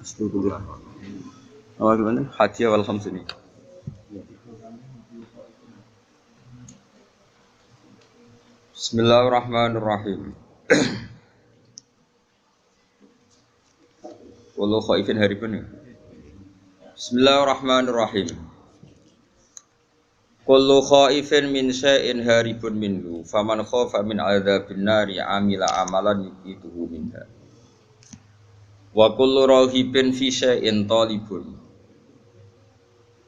Astagfirullah. Awal mana? Hadiah wal khamsini. Bismillahirrahmanirrahim. Wallahu khaifin haribun. Bismillahirrahmanirrahim. Kullu khaifin min syai'in haribun minhu faman khafa min adzabin nari amila amalan yuqituhu minha. Wa kullu rahibin fi syai'in talibun.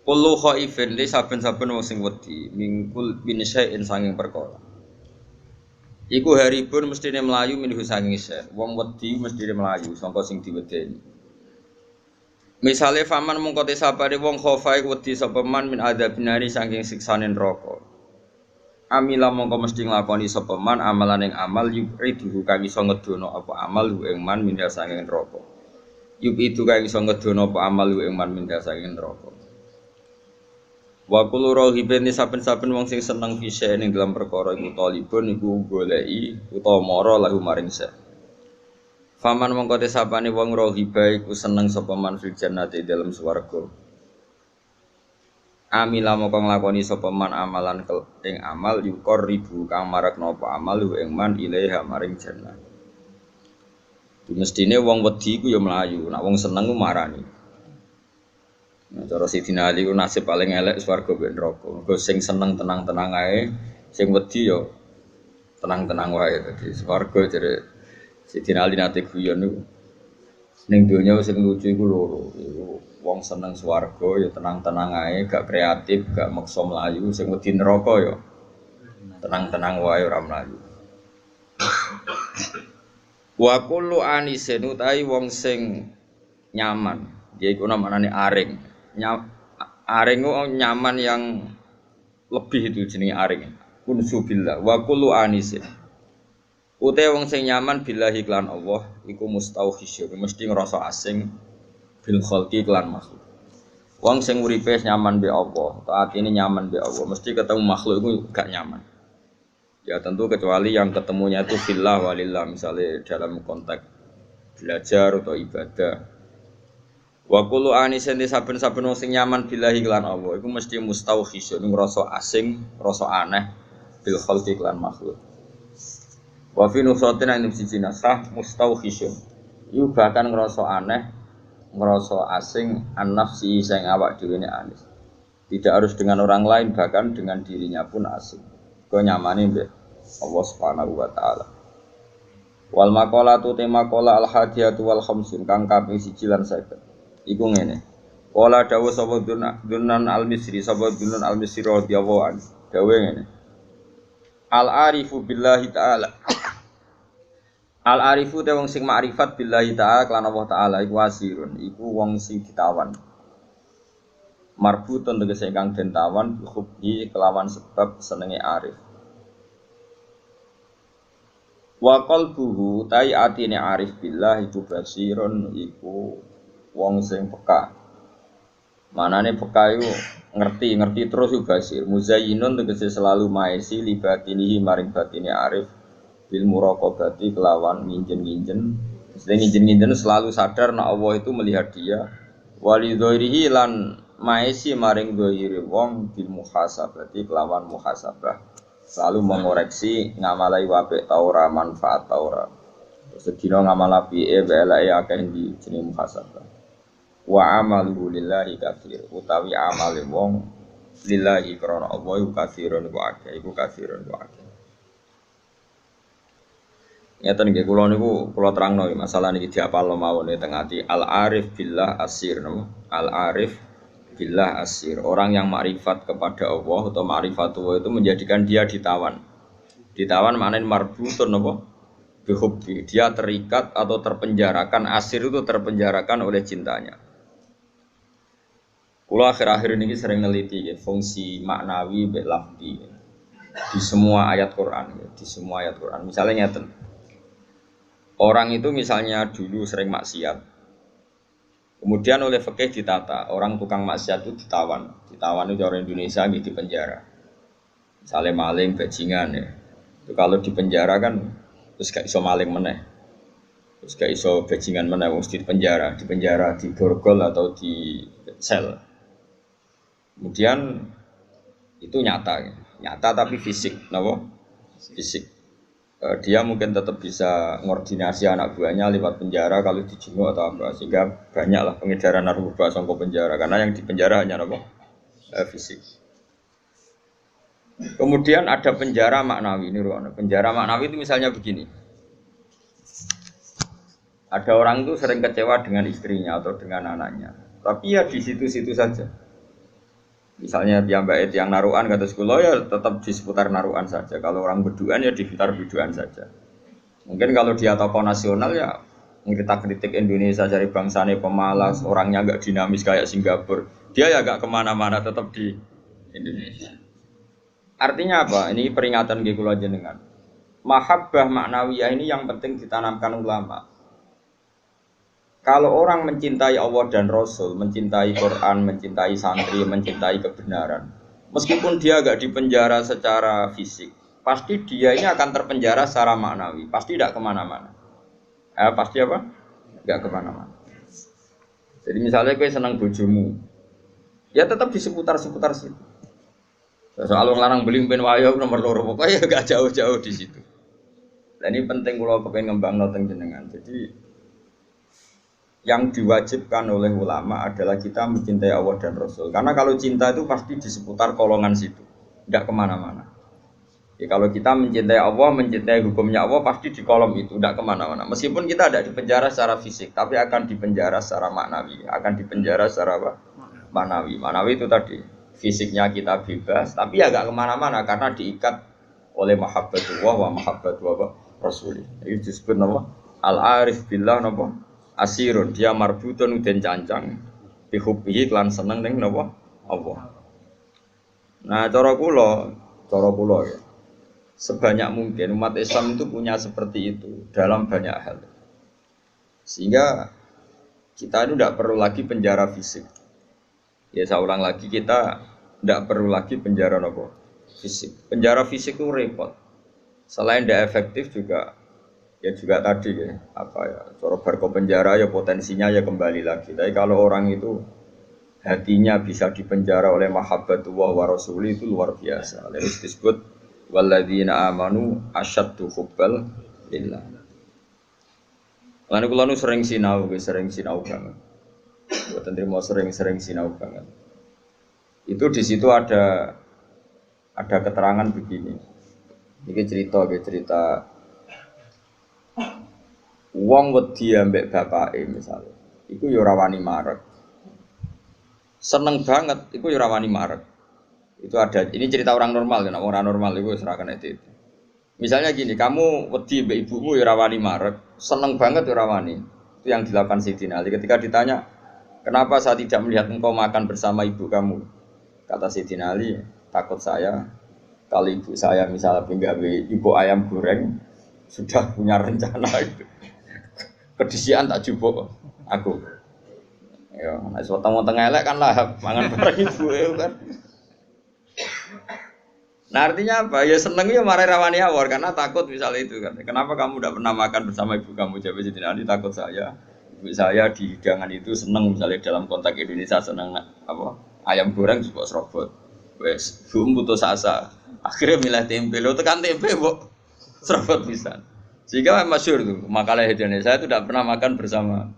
Kullu khaifin li saben-saben wong sing wedi mingkul min syai'in sanging perkara. Iku haribun mestine mlayu minhu sanging syai'. Wong wedi mestine mlayu sangka sing diwedeni. Misale faman mungko te sapane wong khofa iku wedi sapa man min adzabinari saking siksane neraka. Amila mongko mesti nglakoni sapa man amalan ing amal yubriduhu kang iso ngedono apa amal ing man min saking neraka. Itu kang iso ngedono apa amal ing man min saking neraka. Wa kullu rahibin saben-saben wong sing seneng fisih ning dalam perkara iku talibun iku goleki utawa mara lahu maring sa. Faman mongko te sapane wong rohiba iku seneng sapa man fil jannati dalam swarga. Amila mongko nglakoni sapa man amalan ing amal yukor ribu kang marakno apa amal ing man ilaiha maring jannah. Mestine wong wedi iku ya mlayu, nek wong seneng ku marani. Nah, cara Sidina Ali ku nasib paling elek swarga ben neraka. Mergo sing seneng tenang-tenang ae, sing wedi ya tenang-tenang wae. Dadi swarga jare Sidina Ali nate guyon niku ning donya sing lucu iku loro. Iku wong seneng swarga ya tenang-tenang ae, gak kreatif, gak maksa mlayu, sing wedi neraka ya tenang-tenang wae ora mlayu. Wa kullu anisin utahi wong sing nyaman, yaiku namane aring. Aring ku nyaman yang lebih itu jenenge aring. Kunsubillah wa kullu anisin. Ute wong sing nyaman billahi klan Allah iku mustauhisyun mesti ngrasa asing bil khalqi klan makhluk. Wong sing uripe nyaman be Allah, atine nyaman be Allah, mesti ketemu makhluk iku gak nyaman. Ya tentu kecuali yang ketemunya itu fillah walillah misalnya dalam konteks belajar atau ibadah. Wa kullu anisin saben-saben wong sing nyaman billahi klan Allah iku mesti mustauhisyun ngrasa asing, ngrasa aneh bil khalqi klan makhluk. Wa fi nusatin an siji nasah mustauhisyun. Iku bahkan ngrasa aneh, ngrasa asing an-nafsi sing awak dhewe ne anis. Tidak harus dengan orang lain, bahkan dengan dirinya pun asing. Kok nyamane mbek Allah Subhanahu wa taala. Wal maqalatu tema qala al hadiyatu wal khamsun kang kaping 1 lan 50. Iku ngene. Qala dawuh sapa Dunan al-Misri, sapa Dunan al-Misri radhiyallahu anhu. Dawuh ngene. Al-arifu billahi ta'ala. Al-arifu te wong sing makrifat billahi ta'ala lan Allah ta'ala iku asirun, iku wong sing ditawan. Marbutun tegese kang den tawan hubbi kelawan sebab senenge arif. Wa qalbuhu tai atine arif billah iku basirun iku wong sing peka. Manane peka iku ngerti terus iku basir. Muzayyinun tegese selalu maesi libatinihi maring batine arif bil muraqabati kelawan nginjen-nginjen. Sing nginjen-nginjen selalu sadar nek Allah itu melihat dia. Walidhairihi lan maesi maring dhahire wong bil muhasabati kelawan muhasabah. Selalu mengoreksi ngamalai wapik ta ora manfaat ta ora. Sedina ngamal apike weleke akeh di jeneng muhasabah. Wa amalu lillahi katsir utawi amale wong lillahi krana Allah iku katsirun wa akeh iku katsirun wa akeh. Ngeten nggih kula niku kula terangno masalah niki diapalno mawon teng ati al-arif billah asir napa al-arif billah asir orang yang makrifat kepada Allah atau ma'rifatullah itu menjadikan dia ditawan. Ditawan maknanya marbutun napa bihubbi dia terikat atau terpenjarakan asir itu terpenjarakan oleh cintanya. Kula akhir-akhir ini sering neliti ya, fungsi maknawi mbek lafzi di semua ayat Quran ya, di semua ayat Quran. Misalnya ngeten. Orang itu misalnya dulu sering maksiat, kemudian oleh fikih ditata, orang tukang maksiat itu ditawan itu orang Indonesia gitu di penjara. Misalnya maling, bajingan ya. Itu kalau di penjara kan terus gak iso maling meneh. Terus gak iso bajingan meneh wong di penjara di borgol atau di sel. Kemudian itu nyata tapi fisik, napa? Fisik. Dia mungkin tetap bisa ngordinasi anak buahnya lewat penjara kalau dijenguk atau apa, sehingga banyaklah pengedaran narkoba sangka penjara karena yang di penjara hanya apa? Fisik. Kemudian ada penjara maknawi ini ruang. Penjara maknawi itu misalnya begini. Ada orang itu sering kecewa dengan istrinya atau dengan anaknya, tapi ya di situ-situ saja. Misalnya piyambake yang naruhan kata sekolah ya tetap di seputar naruhan saja. Kalau orang berduaan ya di sekitar berduaan saja. Mungkin kalau dia tokoh nasional ya kita kritik Indonesia dari bangsanya pemalas, orangnya agak dinamis kayak Singapura. Dia ya agak kemana-mana tetap di Indonesia. Artinya apa? Ini peringatan ke kula jenengan. Mahabbah maknawiyah ini yang penting ditanamkan ulama. Kalau orang mencintai Allah dan Rasul, mencintai Quran, mencintai santri, mencintai kebenaran, meskipun dia agak dipenjara secara fisik, pasti dia ini akan terpenjara secara maknawi, pasti tidak kemana-mana. Pasti apa? Tidak kemana-mana. Jadi misalnya gue senang bojomu, ya tetap di seputar-seputar situ. Soal orang larang beli ben wayo nomor loro, pokoknya gak jauh-jauh di situ. Dan ini penting kalau pengen ngembang noteng jenengan. Jadi yang diwajibkan oleh ulama adalah kita mencintai Allah dan Rasul. Karena kalau cinta itu pasti di seputar kolongan situ, tidak kemana-mana. Ya, kalau kita mencintai Allah, mencintai hukumnya Allah pasti di kolom itu, tidak kemana-mana. Meskipun kita tidak dipenjara secara fisik, tapi akan dipenjara secara maknawi. Akan dipenjara secara apa? Maknawi. Maknawi itu tadi, fisiknya kita bebas, tapi ya agak kemana-mana karena diikat oleh mahabbatullah wa mahabbatullah Rasul. Itu disebut apa? Al-arif billah apa? Asirun, dia marbutun den cancang bihubbihi lan seneng ning napa Allah. Nah, cara kula ya. Sebanyak mungkin umat Islam itu punya seperti itu dalam banyak hal. Sehingga kita itu tidak perlu lagi penjara fisik. Ya saya ulang lagi, kita tidak perlu lagi penjara napa fisik. Penjara fisik itu repot. Selain tidak efektif juga ya juga tadi ya apa ya cara barco penjara ya potensinya ya kembali lagi. Tapi kalau orang itu hatinya bisa dipenjara oleh mahabbatullah wa rasuli itu luar biasa. Lalu disebut walladzina amanu asyaddu hubbal lillah. Lan kula nu sering sinau banget. Mboten trimo sering sinau banget. Itu di situ ada keterangan begini. Ini cerita wong wedi ambek bapake misalnya. Iku ya ora wani marek. Seneng banget iku ya ora wani marek. Itu ada, ini cerita orang normal ya, orang normal itu serahkan itu. Misalnya gini, kamu wedi mbek ibumu ya ora wani marek, seneng banget ya ora wani. Itu yang dilakukan Sayyidina Ali ketika ditanya, "Kenapa saya tidak melihat engkau makan bersama ibu kamu?" Kata Sayyidina Ali, "Takut saya kalau ibu saya misalnya penggawe ibu ayam goreng sudah punya rencana itu. Kedisian tak jupuk aku. Ya, nek weteng-weteng elek kan lah mangan bareng ibu kan. Nah artinya apa? Ya seneng ya marai rawani awor karena takut misalnya itu kan. Kenapa kamu tidak pernah makan bersama ibu kamu? Jawab Sayyidina Ali, takut saya. Ibu saya di hidangan itu seneng misalnya dalam konteks Indonesia seneng apa? Ayam goreng juga serobot. Wes, bum putus asa. Akhirnya milih tempe. Lo tekan tempe, Mbok. Serobot pisan. Sehingga masyhur tuh makalah Indonesia itu tidak pernah makan bersama.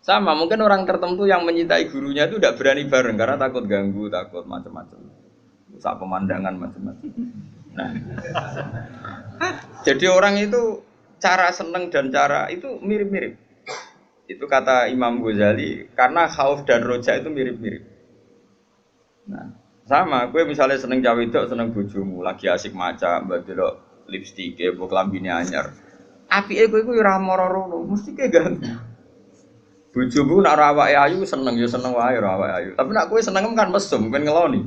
Sama mungkin orang tertentu yang mencintai gurunya itu tidak berani bareng karena takut ganggu, takut macam-macam. Usah pemandangan macam-macam. Nah, jadi orang itu cara seneng dan cara itu mirip-mirip. Itu kata Imam Ghazali karena khauf dan roja itu mirip-mirip. Nah, sama, gue misalnya seneng cawe wedok, seneng bojomu, lagi asik maca, mbak delok lipstik, mbok klambine anyar. Apike kowe iku ora moro-moro, mesti ke ganggu. Bojomu nak awake ayu seneng ya seneng wae ora awake ayu. Tapi nak kowe seneng kan mesum, ben ngeloni.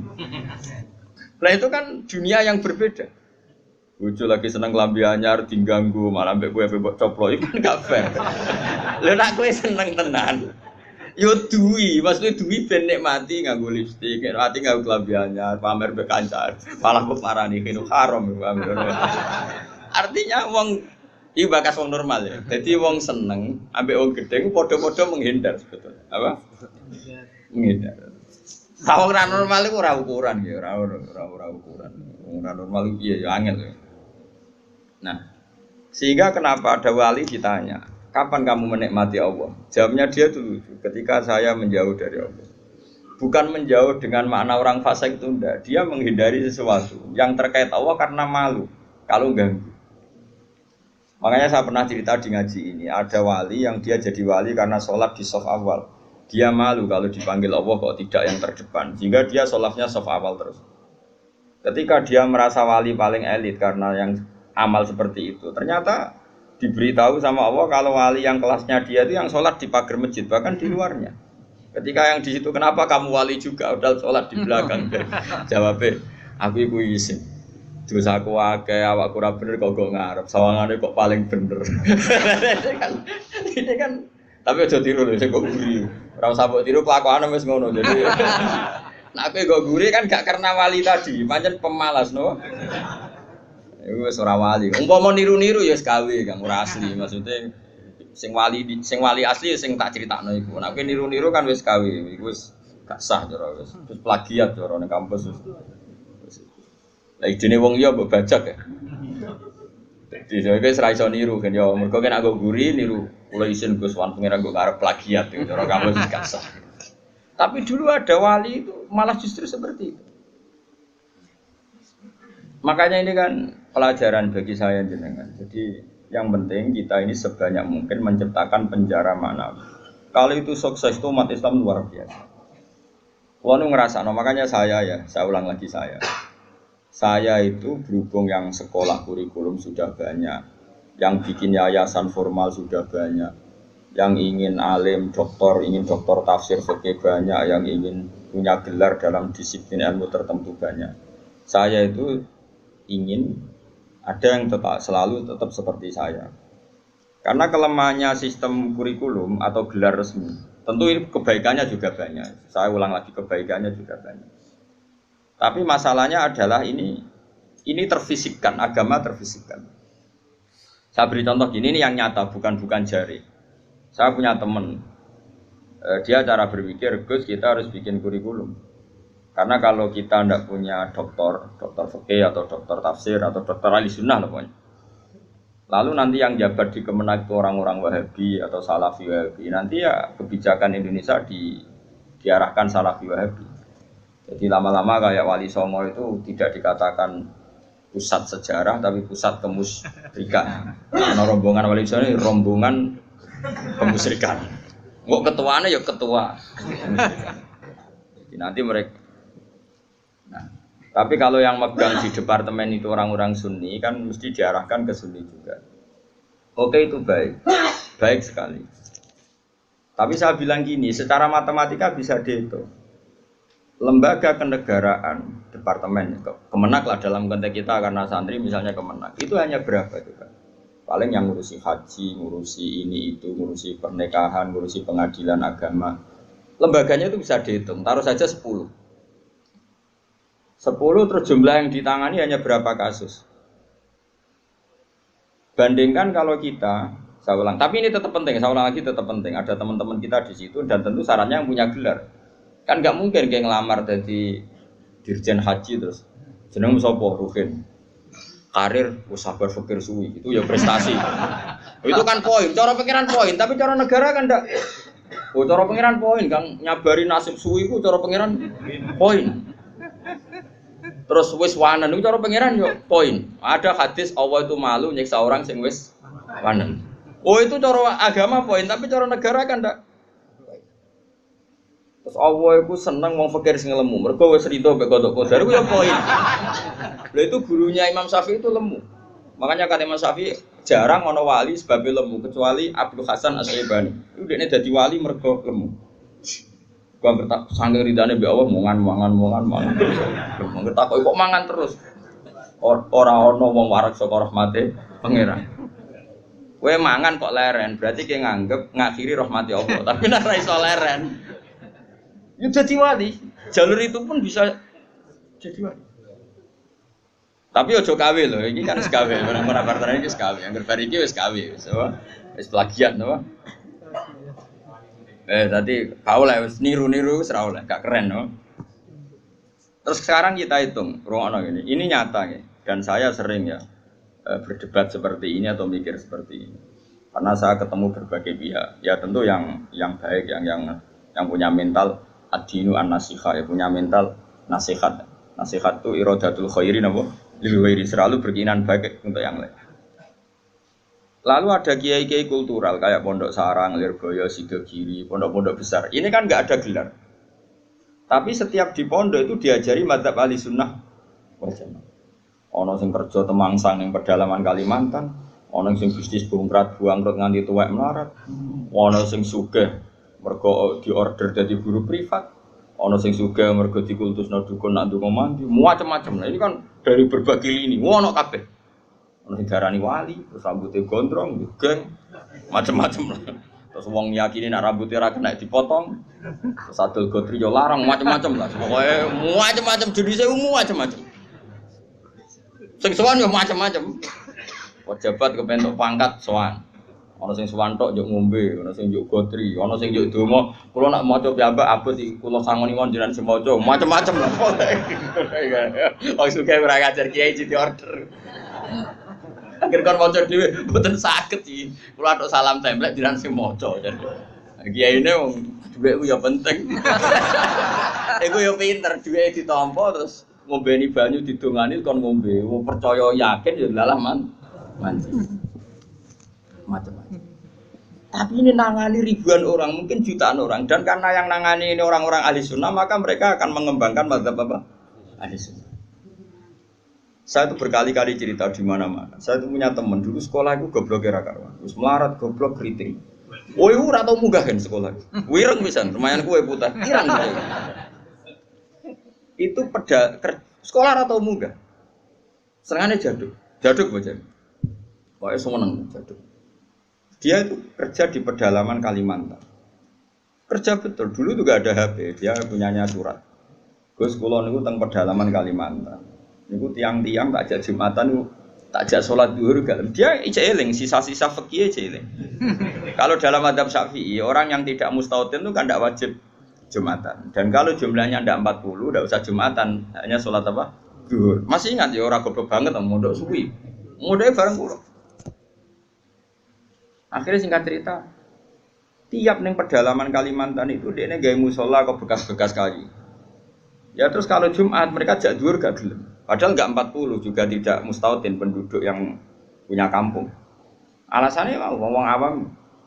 Lah itu kan dunia yang berbeda. Bojo lagi seneng klambi anyar diganggu, malah mbek kowe mbok coplo iku kan gak fair. Lha nek kowe seneng tenan, yo duwi, maksudnya duwi ben nikmati nganggo lipstik, nikmati nganggo klambi anyar, pamer mbek kancan. Malah kok parani kene haram iku. Artinya wong iki bakas wong normal ya. Dadi wong seneng ambek wong gedhe ku padha-padha menghindar sebetulnya. Apa? Menghindar. Wong ora normal iku ora ukuran ya, ora ukuran. Wong ora normal iku piye ya angel ya. Nah, sehingga kenapa ada wali ditanya, kapan kamu menikmati Allah? Jawabnya dia dulu, ketika saya menjauh dari Allah. Bukan menjauh dengan makna orang fasik itu enggak. Dia menghindari sesuatu yang terkait Allah karena malu kalau ganggu. Makanya saya pernah cerita di ngaji ini, ada wali yang dia jadi wali karena sholat di shaf awal. Dia malu kalau dipanggil Allah kok tidak yang terdepan, sehingga dia sholatnya shaf awal terus. Ketika dia merasa wali paling elit karena yang amal seperti itu, ternyata diberitahu sama Allah kalau wali yang kelasnya dia itu yang sholat di pagar masjid, bahkan di luarnya. Ketika yang di situ, kenapa kamu wali juga udah sholat di belakang? Jawabnya, aku iku isin. Dosaku akeh, awakku ora bener kok ngarep, sawangane kok paling bener. Ini kan tapi aja tiru lho, kok guri. Ora usah mbok tiru kelakuane wis ngono. Jadi nek kowe kok guri kan gak karena wali tadi, pancen pemalas no. Iku wis ora wali. Umpama niru-niru ya wis gawe, Kang, ora asli. Maksudnya sing wali asli ya sing tak critakno iku. Nek kowe niru-niru kan wis gawe, iku wis gak sah cara wis. Terus plagiat cara ning kampus wis. Lah idene wong iya mbok bajak ya. Dadi kowe ora iso niru kan ya mergo kan aku guri niru kula isin Gus Wan pengen aku arep plagiat ya cara kampus wis gak sah. Tapi dulu ada wali itu malah justru seperti itu. Makanya ini kan pelajaran bagi saya jenengan. Jadi yang penting kita ini sebanyak mungkin menciptakan penjara manawi. Kalau itu sukses itu umat Islam luar biasa. Wanu ngerasa, makanya saya ulang lagi saya itu berhubung yang sekolah kurikulum sudah banyak, yang bikin yayasan formal sudah banyak, yang ingin alim, ingin doktor tafsir fikih banyak, yang ingin punya gelar dalam disiplin ilmu tertentu banyak. Saya itu ingin ada yang selalu tetap seperti saya. Karena kelemahannya sistem kurikulum atau gelar resmi, tentu ini kebaikannya juga banyak. Saya ulang lagi, kebaikannya juga banyak. Tapi masalahnya adalah ini terfisikkan, agama terfisikkan. Saya beri contoh gini, ini yang nyata, bukan jari. Saya punya teman, dia cara berpikir, Gus kita harus bikin kurikulum. Karena kalau kita tidak punya dokter fikih atau dokter tafsir atau dokter ahli sunnah pokoknya. Lalu nanti yang jabat di Kemenak itu orang-orang Wahabi atau Salafi Wahabi. Nanti ya kebijakan Indonesia diarahkan Salafi Wahabi. Jadi lama-lama kayak Wali Songo itu tidak dikatakan pusat sejarah tapi pusat kemusyrikan. Karena rombongan Wali Songo ini rombongan kemusyrikan. Kok ketuanya ya ketua. Jadi nanti mereka. Nah, tapi kalau yang megang di departemen itu orang-orang Sunni kan mesti diarahkan ke Sunni juga. Oke itu baik sekali. Tapi saya bilang gini, secara matematika bisa dihitung. Lembaga kenegaraan, departemen, Kemenak lah dalam konteks kita karena santri misalnya Kemenak, itu hanya berapa itu kan? Paling yang ngurusi haji, ngurusi ini itu, ngurusi pernikahan, ngurusi pengadilan agama. Lembaganya itu bisa dihitung, taruh saja 10 terus jumlah yang ditangani hanya berapa kasus. Bandingkan kalau kita, saya ulang, tapi ini tetap penting, saya ulang lagi tetap penting. Ada teman-teman kita di situ dan tentu syaratnya yang punya gelar. Kan nggak mungkin kayak ngelamar jadi dirjen haji terus jeneng sapa Ruhin. Karir sabar fikir suwi itu ya prestasi. Itu kan poin, cara pikiran poin, tapi cara negara kan ndak. Oh, cara pengiran poin, Kang nyabari nasib suwi ku cara pengiran poin. Terus wis wanen itu cara pengiran yo poin. Ada hadis Allah itu malu nyiksa orang sing wis wanen. Oh itu cara agama poin, tapi cara negara kan ndak. Terus Allah itu seneng wong fakir sing lemu. Mergo wis rido mek kodok kodar ku ya poin. Lha itu gurunya Imam Syafi'i itu lemu. Makanya kata Imam Syafi'i jarang ana wali sebab lemu kecuali Abdul Hasan Asy-Syaibani. Itu dekne dadi wali mergo lemu. Gua ngertak sange ridane mbek Allah mangan. Gua ngertak kok mangan terus. Ora ana wong warak saka rahmate pangeran. Kowe mangan kok leren, berarti kowe nganggep ngakhiri rahmati Allah. Tapi nek ora iso leren, ya jadi wali. Jalur itu pun bisa jadi wali. Tapi ojo kawe lho, iki kan wis kawe, ora partner iki wis kawe. Angger bar iki wis kawe, wis plagiat to. Tadi kau lah niru-niru wis ora oleh, gak keren no. Terus sekarang kita hitung, ruang ini. Ini nyata ya, dan saya sering ya berdebat seperti ini atau mikir seperti ini. Karena saya ketemu berbagai pihak, ya tentu yang baik, yang punya mental ad-dinu an-nasiha, ya punya mental nasihat. Nasihat itu iradatul khairi napa? Lil khairi, selalu berkeinginan baik untuk yang lain. Lalu ada kiai-kiai kultural kayak Pondok Sarang, Lirboyo, Sidogiri, pondok-pondok besar. Ini kan nggak ada gelar. Tapi setiap di pondok itu diajari madzhab ahli sunnah wal jamaah. Ono sing kerja temangsang yang pedalaman Kalimantan, ono sing bisnis bongkrat buangkrut nganti tuwek melarat, ono sing sugih mergo diorder dadi guru privat, ono sing sugih mergo dikultusno dukun nak ndonga mandi, macam-macam. Nah ini kan dari berbagai lini, ono kabeh. Ono sing darani wali, terus rambutnya gondrong, geng, macam-macam. Terus wong yakini nek rambutnya ora kena dipotong. Terus adol gotri yo larang macam-macam lah. Pokoke macam-macam jenisnya macam-macam. Sing sowan yo macam-macam. Pejabat kepentok pangkat sowan. Ana sing sowan tok yo ngombe, ana sing yo gotri, ana sing yo donga. Kula nak maca piyambak abot iki kula sangoni mon jenengan sing maca macam-macam lah. Wong sugih ora ngajar kiai di order. Akhir kon maca dhewe mboten saged iki. Kula tok salam templek jenengan sing maca. Kiyaine wong dhuwit ku ya penting. Iku ya pinter, dhuwit ditampa terus ngombeni banyu didongani kon ngombe. Wong percaya yakin ya lalah mandi. Macam-macam. Tapi ini nangani ribuan orang, mungkin jutaan orang. Dan karena yang nangani ini orang-orang ahli sunnah, maka mereka akan mengembangkan madzhab apa? Ahli sunnah. Saya itu berkali-kali cerita di mana-mana. Saya itu punya teman dulu sekolah itu goblok era karuan. Terus melarat goblok kriting. Woi ora tau munggah kan sekolah. Wireng pisan, lumayan kue putih. Irang. Itu sekolah ora tau munggah. Serangane jaduk. Jaduk bocah. Pokoke seneng jaduk. Dia itu kerja di pedalaman Kalimantan. Kerja betul. Dulu juga ada HP, dia punyanya surat. Gus kula niku teng pedalaman Kalimantan. Niku tiang-tiang tak ajak Jumatan, tak ajak sholat zuhur gak. Dia eling sisa-sisa fikih eling. Kalau dalam madzhab Syafi'i, orang yang tidak mustautin itu kan tidak wajib Jumatan. Dan kalau jumlahnya tidak 40, tidak usah Jumatan, hanya sholat apa? Zuhur. Masih ingat ya orang goblok banget mondok suwi. Mondoknya bareng kula. Akhirnya singkat cerita, tiap neng pedalaman Kalimantan itu dia gawe musola kok bekas-bekas kayu. Ya terus kalau Jumat mereka ajak zuhur gak gelem. Padahal enggak 40 juga tidak mustautin penduduk yang punya kampung. Alasannya mau ngomong awam,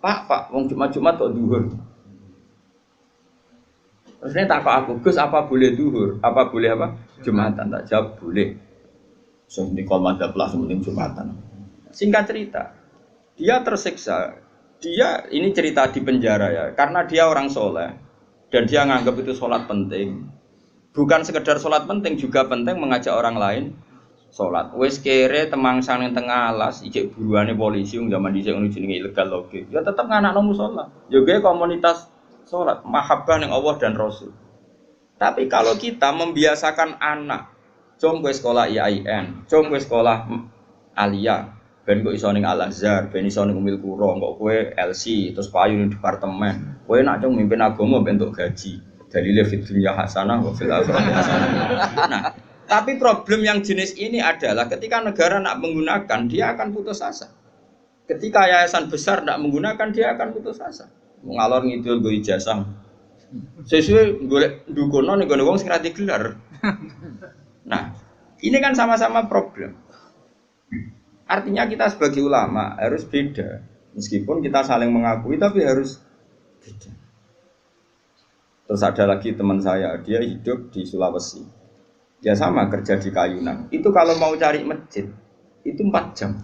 Pak, wong Jumat kok zuhur. Terus ini tak aku, Gus apa boleh zuhur? Apa boleh apa? Jumatan tak jawab boleh. So ini kalau madzhab lah sementing Jumatan. Singkat cerita, dia tersiksa. Dia ini cerita di penjara ya, karena dia orang soleh dan dia nganggap itu sholat penting. Bukan sekedar sholat penting, juga penting mengajak orang lain sholat. Wes kere temangsang yang tengah alas, ijek buruane polisi yang zaman dhisik ngono jenenge ilegal logik. Ya tetap nganakno musala. Juga komunitas sholat, mahabbah ning Allah dan Rasul. Tapi kalau kita membiasakan anak, jom kowe sekolah IAIN, jom kowe sekolah Alia, ben kok iso ning Al-Azhar, ben iso ning Umil Qura, kok kowe LC, terus payu ning departemen. Kowe nak cung mimpin agama ben entuk gaji. Dalile fid dunya hasanah wa fil akhirati hasanah. Nah, tapi problem yang jenis ini adalah ketika negara nak menggunakan, dia akan putus asa. Ketika yayasan besar nak menggunakan, dia akan putus asa. Ngalor ngidul go ijazah. Sesuai golek dukono ning gone wong sing ra digelar. Nah, ini kan sama-sama problem. Artinya kita sebagai ulama harus beda. Meskipun kita saling mengakui tapi harus beda. Terus ada lagi teman saya, dia hidup di Sulawesi. Dia sama kerja di Kayunan. Itu kalau mau cari masjid, itu 4 jam.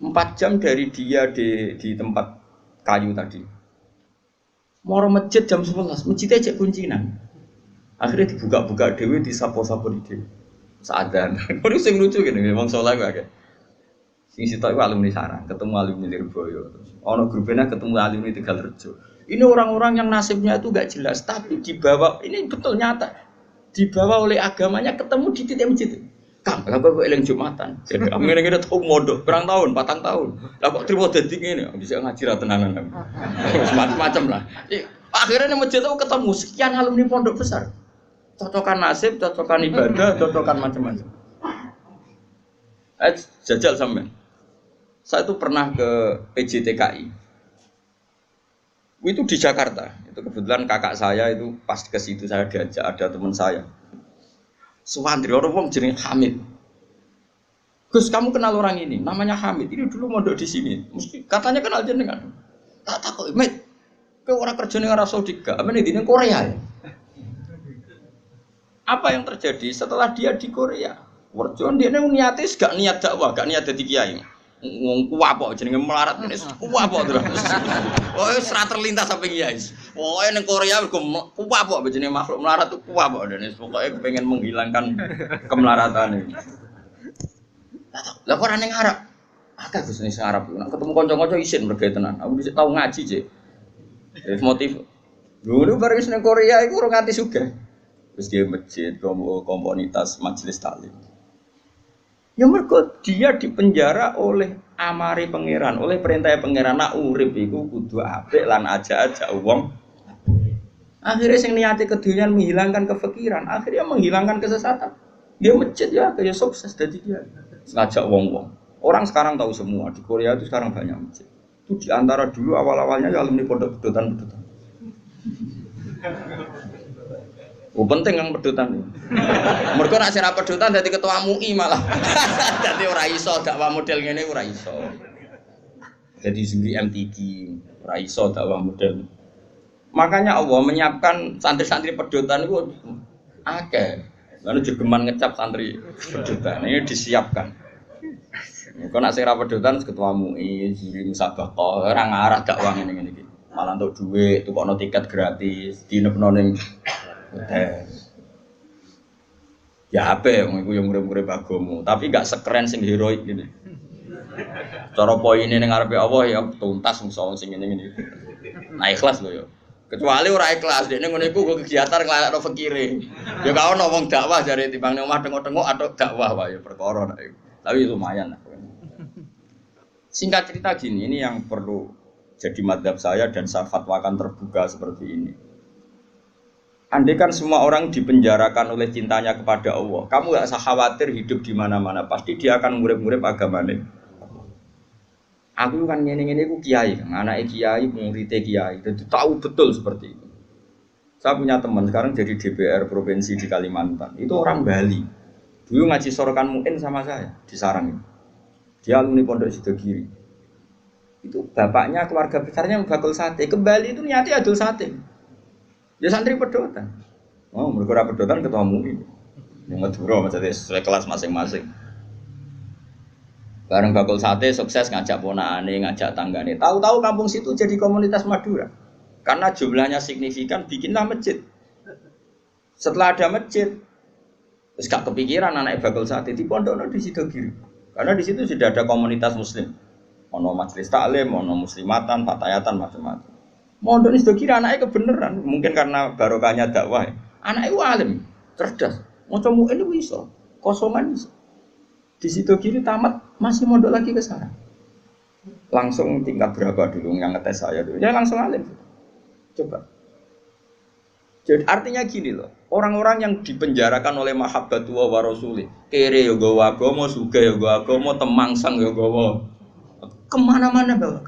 4 jam dari dia di tempat kayu tadi. Mau masjid jam 11, masjidnya cek kuncinan. Akhirnya dibuka-buka dewe, disapo-sapo di dewe. Saadan. Kuwi sing lucu gini, wong saleh wae. Sing sitok iku alumni sarang, ketemu alumni Lirboyo. Ono grupnya ketemu alumni Tegalrejo. Ini orang-orang yang nasibnya itu gak jelas, tapi dibawa, ini betul nyata, dibawa oleh agamanya ketemu di titik masjid. Kang, kenapa kok eling Jumatan? Jadi aku ngene-ngene tau mondok, berang tahun, 4 tahun. Lah kok trimo dadi ngene, bisa ngaji ra tenanan. Macam-macam lah. Akhirnya di masjid aku ketemu sekian alumni pondok besar. Cocokan nasib, cocokan ibadah, cocokan macam-macam. Jajal sampean. Saya itu pernah ke PJTKI. Itu di Jakarta. Itu kebetulan kakak saya itu pas ke situ saya diajak ada teman saya. Suwandri orang wong jenenge Hamid. Gus, kamu kenal orang ini? Namanya Hamid. Ini dulu mondok di sini. Mesti katanya kenal jenengan. Tak takut, Mit. Kowe ora kerja ning Arab Saudi gak? Apa ning Korea ya? Apa yang terjadi setelah dia di Korea? Werjon dia niate gak niat dakwah, gak niat dadi kiai. Wong kuwapok jenenge melarat ngene. Kuwapok terus. Oh, wis ra terlintas sampe kiai. Pokoke ning Korea kuwapok jenenge makhluk melarat tuh kuwapok dene. Pokoke pengen menghilangkan kemelaratan ini. Lah kok ora ning Arab? Akeh Gus ning Arab. Nek ketemu kanca-kanca isin mergo tenan. Aku dhisik tau ngaji, Cek. Wis motif. Dulu bareng ning Korea iku ora nganti sugih. Terus dia masjid, komunitas majelis taklim. Ya mergo dia dipenjara oleh amare pangeran, oleh perintah pangeran nak urip iku kudu apik lan aja-aja wong. Akhirnya sing niate kedunyan menghilangkan kefikiran, akhirnya menghilangkan kesesatan. Dia masjid ya kayak sukses dari dia. Ngajak wong-wong. Orang sekarang tahu semua di Korea itu sekarang banyak masjid. Itu di antara dulu awal-awalnya ya alumni pondok pedotan-pedotan. Oh penting yang pedotan ini. Mereka nak sira pedotan jadi ketua MUI malah. Jadi ora iso dakwah model ngene ora iso. Jadi sendiri MTQ ora iso dakwah model. Makanya Allah menyiapkan santri-santri pedotan itu akeh. Lalu jergeman ngecap santri pedotan ini disiapkan. Mereka nak sira pedotan ketua MUI, juri musabaqah, ora ngarah dakwah ngene-ngene iki. Malah untuk duit, tukokno tiket gratis, dinepno ning ya apa yang itu yang murid-murid agama tapi gak sekeren sing heroik gini cara poinnya yang ngarepe Allah ya tuntas musuh sing ini nah ikhlas loh ya kecuali orang ikhlas dia ngono iku kegiatan ngelakno fikire ya gak ono wong dakwah jare timbang ning omah tengok-tengok atau dakwah wae ya perkara tapi lumayan lah. Singkat cerita gini, ini yang perlu jadi madhab saya dan saya fatwakan terbuka seperti ini. Andai kan semua orang dipenjarakan oleh cintanya kepada Allah, kamu gak usah khawatir hidup di mana-mana, pasti dia akan ngurip-ngurip agamanya. Aku kan ngene-ngene ku kiai, kan anake kiai, muridé kiai, jadi tahu betul seperti itu. Saya punya teman sekarang jadi DPR provinsi di Kalimantan, itu orang Bali. Dulu ngaji sorokan muin sama saya di Sarang. Dia alumni Pondok Sidogiri. Itu bapaknya keluarga besarnya bakul sate, ke Bali itu niatnya adul sate. Ya santri pedotan. Oh, mereka pedotan ketua MUI. Yang Madura maksudnya sesuai kelas masing-masing. Bareng bakul sate sukses ngajak ponakane, ngajak tanggane. Tahu-tahu kampung situ jadi komunitas Madura. Karena jumlahnya signifikan bikinlah masjid. Setelah ada masjid, terus gak kepikiran anak bakul sate di pondokno di Sidogiri. Karena di situ sudah ada komunitas muslim. Ono majelis taklim, ono muslimatan, fatayatan macam-macam. Mondok ini sudah kira anaknya kebenaran, mungkin karena barokahnya dakwah. Anaknya itu alim, cerdas. Mau coba ini bisa, kosongan bisa. Di situ kiri tamat masih mondok lagi ke sana. Langsung tingkat berapa dulu yang ngetes saya dulu? Ya langsung alim. Coba. Jadi artinya gini loh, orang-orang yang dipenjarakan oleh mahabbatu wa rasuli, kere yo gawa agama, sugih yo gawa agama, temangsang yo gawa. Kemana-mana bawa.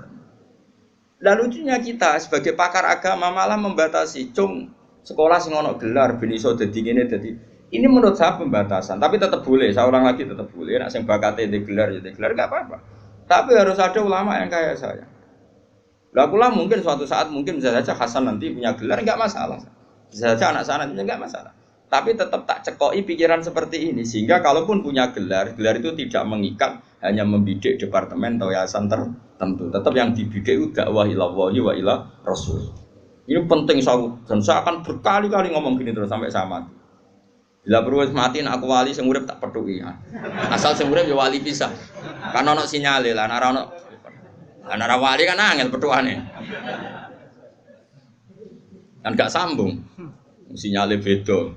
Lalu lucunya kita sebagai pakar agama malah membatasi, cung sekolah sing ono gelar ben iso dadi ngene dadi. Ini menurut saya pembatasan, tapi tetap boleh. Saya ulang lagi tetap boleh. Nek sing bakate di gelar ya di gelar enggak apa-apa. Tapi harus ada ulama yang kayak saya. Lah kula mungkin suatu saat mungkin bisa saja Hasan nanti punya gelar enggak masalah. Bisa saja anak saya nanti enggak masalah. Tapi tetap tak cekoki pikiran seperti ini sehingga kalaupun punya gelar, gelar itu tidak mengikat hanya membidik departemen atau yayasan tertentu. Tetap yang dibidik itu dakwah ilallahi wa ila rasul. Ini penting dan saya akan berkali-kali ngomong gini terus sampai saya mati. Bila perlu mati nak aku wali sing urip tak pethuki. Asal sing urip ya wali pisan. Kan ono sinyale lah nek ana wali kan angel petukane. Kan gak sambung. Sinyale beda.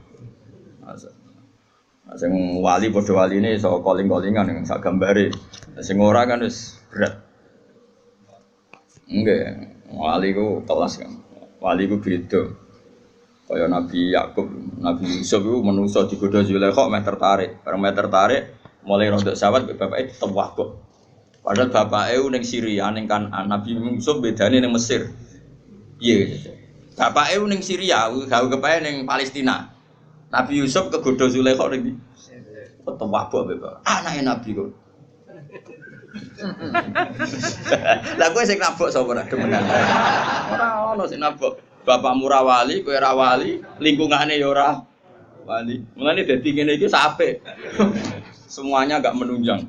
Sing wali padha waline iso calling-callingan ning sak gambare. Sing ora kan wis berat. Enggak, wali ku kelas kan. Wali ku beda. Kaya Nabi Yakub, Nabi Yusuf itu manusia digoda Zulaikha meh tertarik. Bareng meh tertarik, mulai rontok sawat bapake ditewah kok. Padahal bapake ning Syria ning Kanaan, Nabi Yusuf bedane ning Mesir. Piye? Bapake ning Syria, gawe kepae ning Palestina. Nabi Yusuf kegoda Zulaikha ning ketewah kok bapak. Anake Nabi kok. Lah kowe sing nabok sapa ra demenan. Ora ono sing nabok. Bapakmu ra wali, kowe ra wali, lingkungane ya ora wali. Mulane dadi ngene iki sapek. Semuanya enggak menunjang.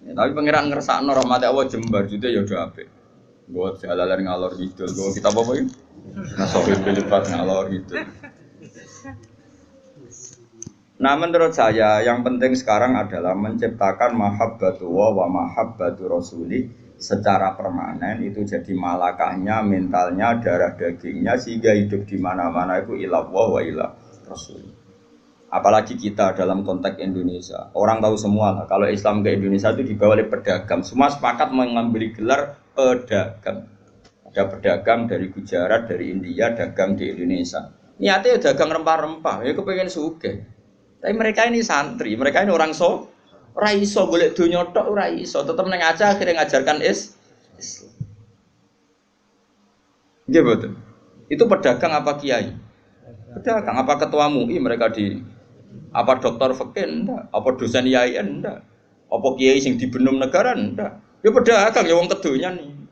Ya, tapi pangeran ngersakno rahmat Allah jembar jute ya do apik. Nggo jalalan ngalor kidul, nggo kita apa iki? Nasohil bilipat ngalor kidul. Nah menurut saya yang penting sekarang adalah menciptakan mahabbatu wa mahabbatu rasuli secara permanen itu jadi malakahnya, mentalnya, darah dagingnya sehingga hidup di mana-mana itu ilallah wa ilah rasul. Apalagi kita dalam konteks Indonesia, orang tahu semua lah kalau Islam ke Indonesia itu dibawa oleh pedagang. Semua sepakat mengambil gelar pedagang. Ada pedagang dari Gujarat, dari India, dagang di Indonesia. Niatnya dagang rempah-rempah, ya kepengen sugih. Tapi mereka ini santri, mereka ini orang ora iso golek donya tok ora iso, tetep ning aja akhirnya ngajarkan Islam. Nggih betul. Itu pedagang apa kiai? Pedagang apa ketua MUI mereka di apa dokter fikih ndak, apa dosen IAIN ndak, apa kiai sing dibenom negara ndak. Ya pedagang ya wong kedonyan iki.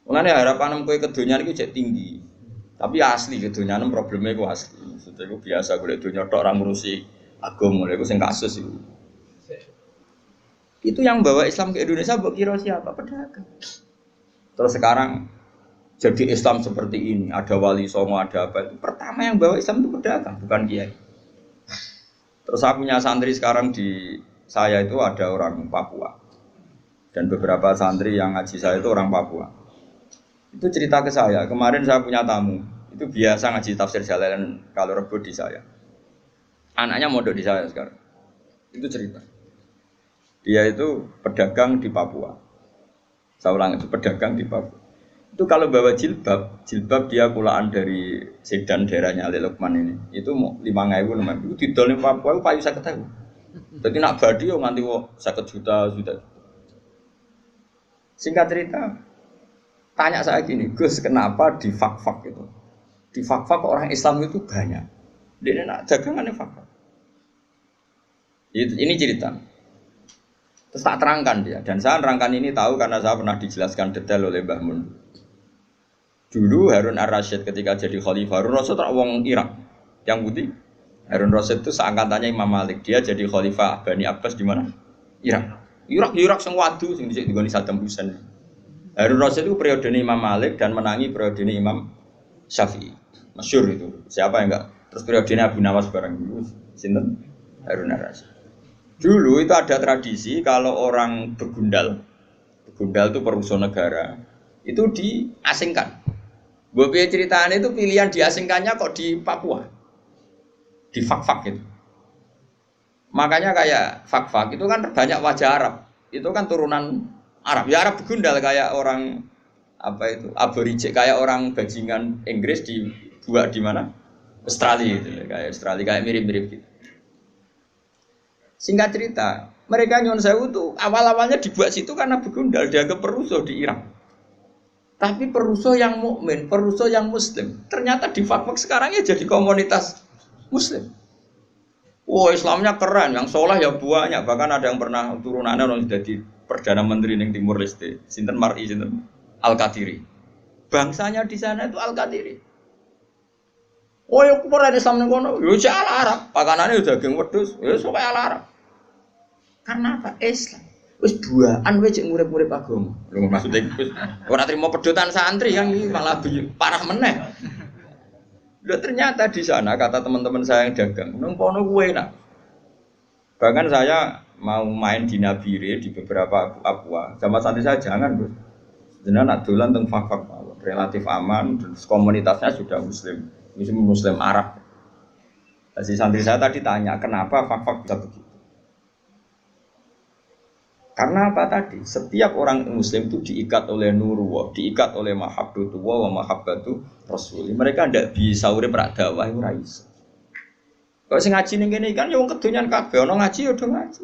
Mulane harapan kowe kedonyan iki jek tinggi. Tapi asli kedonyan probleme iku asli. Maksudnya iku biasa golek donya tok ora ngurusi agama, itu sing kasus itu. Itu yang bawa Islam ke Indonesia, mbok kira siapa? Pedagang. Terus sekarang jadi Islam seperti ini, ada wali songo, ada apa? Pertama yang bawa Islam itu pedagang, bukan kiai. Terus saya punya santri sekarang di saya itu ada orang Papua. Dan beberapa santri yang ngaji saya itu orang Papua. Itu cerita ke saya, kemarin saya punya tamu, itu biasa ngaji tafsir Jalalain kalau Rebo di saya. Anaknya mondok di saya sekarang. Itu cerita. Dia itu pedagang di Papua. Saya ulang itu pedagang di Papua. Itu kalau bawa jilbab dia kulaan dari Sedan daerahnya Ali Lukman ini. Itu mau 5.000 namanya. Itu didol di Papua itu payu 50.000. Jadi nak badi yo nganti 50 juta. Singkat cerita, tanya saya gini, Gus, kenapa di fak-fak itu? Di fak-fak orang Islam itu banyak. Dia nak dagangannya fak-fak. Ini cerita. Terus tak terangkan dia. Dan saya terangkan ini tahu karena saya pernah dijelaskan detail oleh Mbah Mun. Dulu Harun Ar-Rasyid ketika jadi khalifah, Harun Rasyid itu orang Irak yang putih. Harun Rasyid itu seangkatannya Imam Malik. Dia jadi khalifah Bani Abbas di mana? Irak sing wadu sing dhisik digoni Saddam Hussein. Harun Rasyid itu periode Imam Malik dan menangi periode Imam Syafi'i. Masyhur itu. Siapa yang enggak? Terus periode Abu Nawas bareng itu sinten? Harun Ar-Rasyid. Dulu itu ada tradisi kalau orang begundal itu perusahaan negara, itu diasingkan. Bobby ceritanya itu pilihan diasingkannya kok di Papua, di fak-fak itu. Makanya kayak fak-fak itu kan banyak wajah Arab, itu kan turunan Arab. Ya Arab begundal kayak orang apa itu aborigin, kayak orang bajingan Inggris dibuat di mana? Australia itu, kayak Australia kayak mirip-mirip gitu. Singkat cerita, mereka nyuwun sewu itu awal-awalnya dibuat situ karena begundal, dianggap perusuh di Irak. Tapi perusuh yang mukmin, perusuh yang muslim, ternyata di fak-fak sekarang ya jadi komunitas muslim. Wah, Islamnya keren, yang soleh ya banyak, bahkan ada yang pernah turunannya orang jadi perdana menteri di Timur Leste, sinten Mar'i, sinten Al-Qadiri. Bangsanya di sana itu Al-Qadiri. Oh ya kemarin Islam ning kono, yo jek Arab, pakanane udah daging wedhus, ya sok kaya Arab. Karena apa? Islam. Wis duaan wae cek murid-murid agama. Lho maksudnya wis ora trimo pedotan santri yang iki malah parah meneh. Loh, ternyata di sana kata teman-teman saya yang dagang, nang kono kuwi enak. Bahkan saya mau main di Nabire di beberapa Papua, sama santri saya jangan, Bro. Jenengan nak dolan teng fak-fak mawon, relatif aman, terus komunitasnya sudah muslim Arab. Si santri saya tadi tanya, kenapa fak-fak bisa begitu? Karena apa tadi? Setiap orang muslim itu diikat oleh nurullah, diikat oleh mahabbatullah wa mahabbatu rasul. Mereka tidak bisa urip rak dakwah ora iso. Kalau sing ngaji ning kene kan ya wong kedonyan kabeh, ana ngaji ya do ngaji.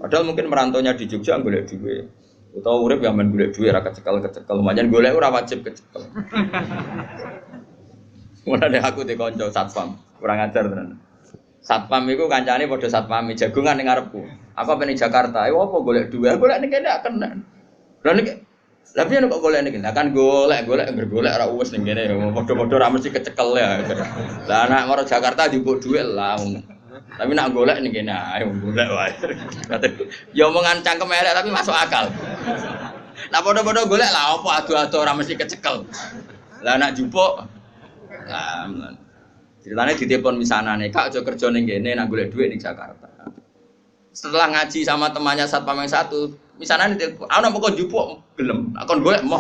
Padahal mungkin merantaunya di Jogja golek duit. Utawa urip ya men golek duit ra kecekel-kecekel, lumayan golek ora wajib kecekel. Mulane aku di kanca satpam, kurang ajar tenan. Satpam iku kancane padha satpam jagongan ning ngarepku. Aku pengen Jakarta, ayo apa golek duit? Golek ning kene gak kena. Lah niki lha piye kok golek ning kene? Kan golek ora uwes ning kene, padha-padha ra mesti kecekel ya. Lah nek maro Jakarta dijupuk duit lah. Tapi nak golek ning kene ayo golek wae. Ya omongan cangkem elek tapi masuk akal. Lah padha-padha golek lah apa adu-adu ora mesti kecekel. Lah nak jupuk lah ceritanya ditelepon misanane, Kak aja kerja ning kene nak golek duit ning Jakarta. Setelah ngaji sama temannya satpam yang satu, misanane ditelepon, "Ana apa kok jupuk gelem? Nak kon golek moh."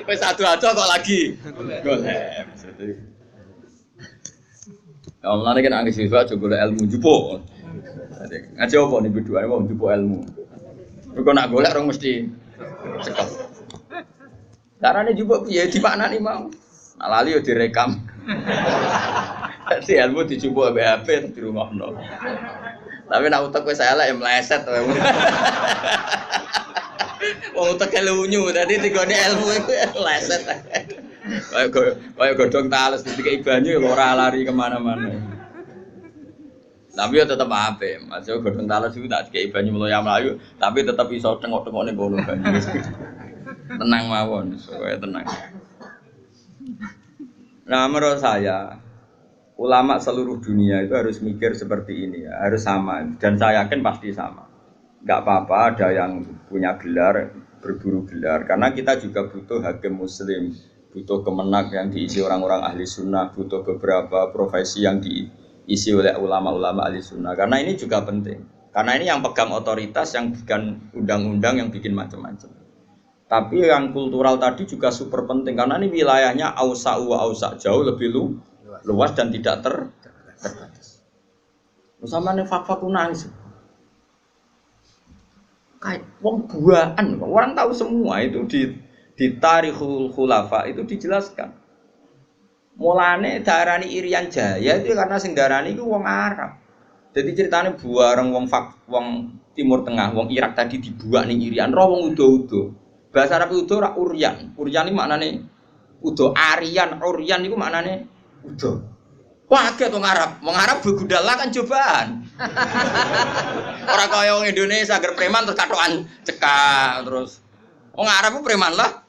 Wis adu-adu kok lagi golek. Ya Allah nek ana siswa aja golek ilmu jupuk. Ngaji apa nih berdua wong jupuk ilmu. Kok nak golek rong mesti cekap. Carane jupuk piye dimaknani mau? Nak lali yo direkam. Dadi ilmu dijupuk HP di rumahno. Tapi nak utek wis elek ya meleset wae. Wong utek lunyu dadi digone ilmu iku meleset. Kayak godhong tales dikai banyu ora lari kemana-mana. Tapi ya tetep apik. Masuk godhong tales iku tak dikai banyu mlayu, tapi tetep iso tengok-tengok ning kono banyu. Tenang mawon, supaya tenang. Nah, menurut saya ulama seluruh dunia itu harus mikir seperti ini ya, harus sama. Dan saya yakin pasti sama. Enggak apa-apa ada yang punya gelar, berburu gelar. Karena kita juga butuh hakim muslim, butuh kemenak yang diisi orang-orang ahli sunnah, butuh beberapa profesi yang diisi oleh ulama-ulama ahli sunnah. Karena ini juga penting. Karena ini yang pegang otoritas, yang bikin undang-undang, yang bikin macam-macam. Tapi yang kultural tadi juga super penting karena ini wilayahnya ausa'u wa ausa' jauh lebih luas dan tidak terbatas. Sama nih fak-fak nangis. Kayak wong buaan, orang tahu semua itu di Tarikhul Khulafa itu dijelaskan. Mulane darani Irian Jaya itu karena sing darani iku wong Arab. Jadi ceritanya buareng wong Timur Tengah, wong Irak tadi dibuak ning Irian, roh wong udo-udo. Bahasa Arab udo ora uryan. Uryan iki maknane udo, Aryan, uryan iku maknane udo. Wah, kaget wong Arab. Wong Arab begudala kan cobaan. Ora kaya wong Indonesia agar preman terus katokan cekak terus. Wong Arab ku preman lah.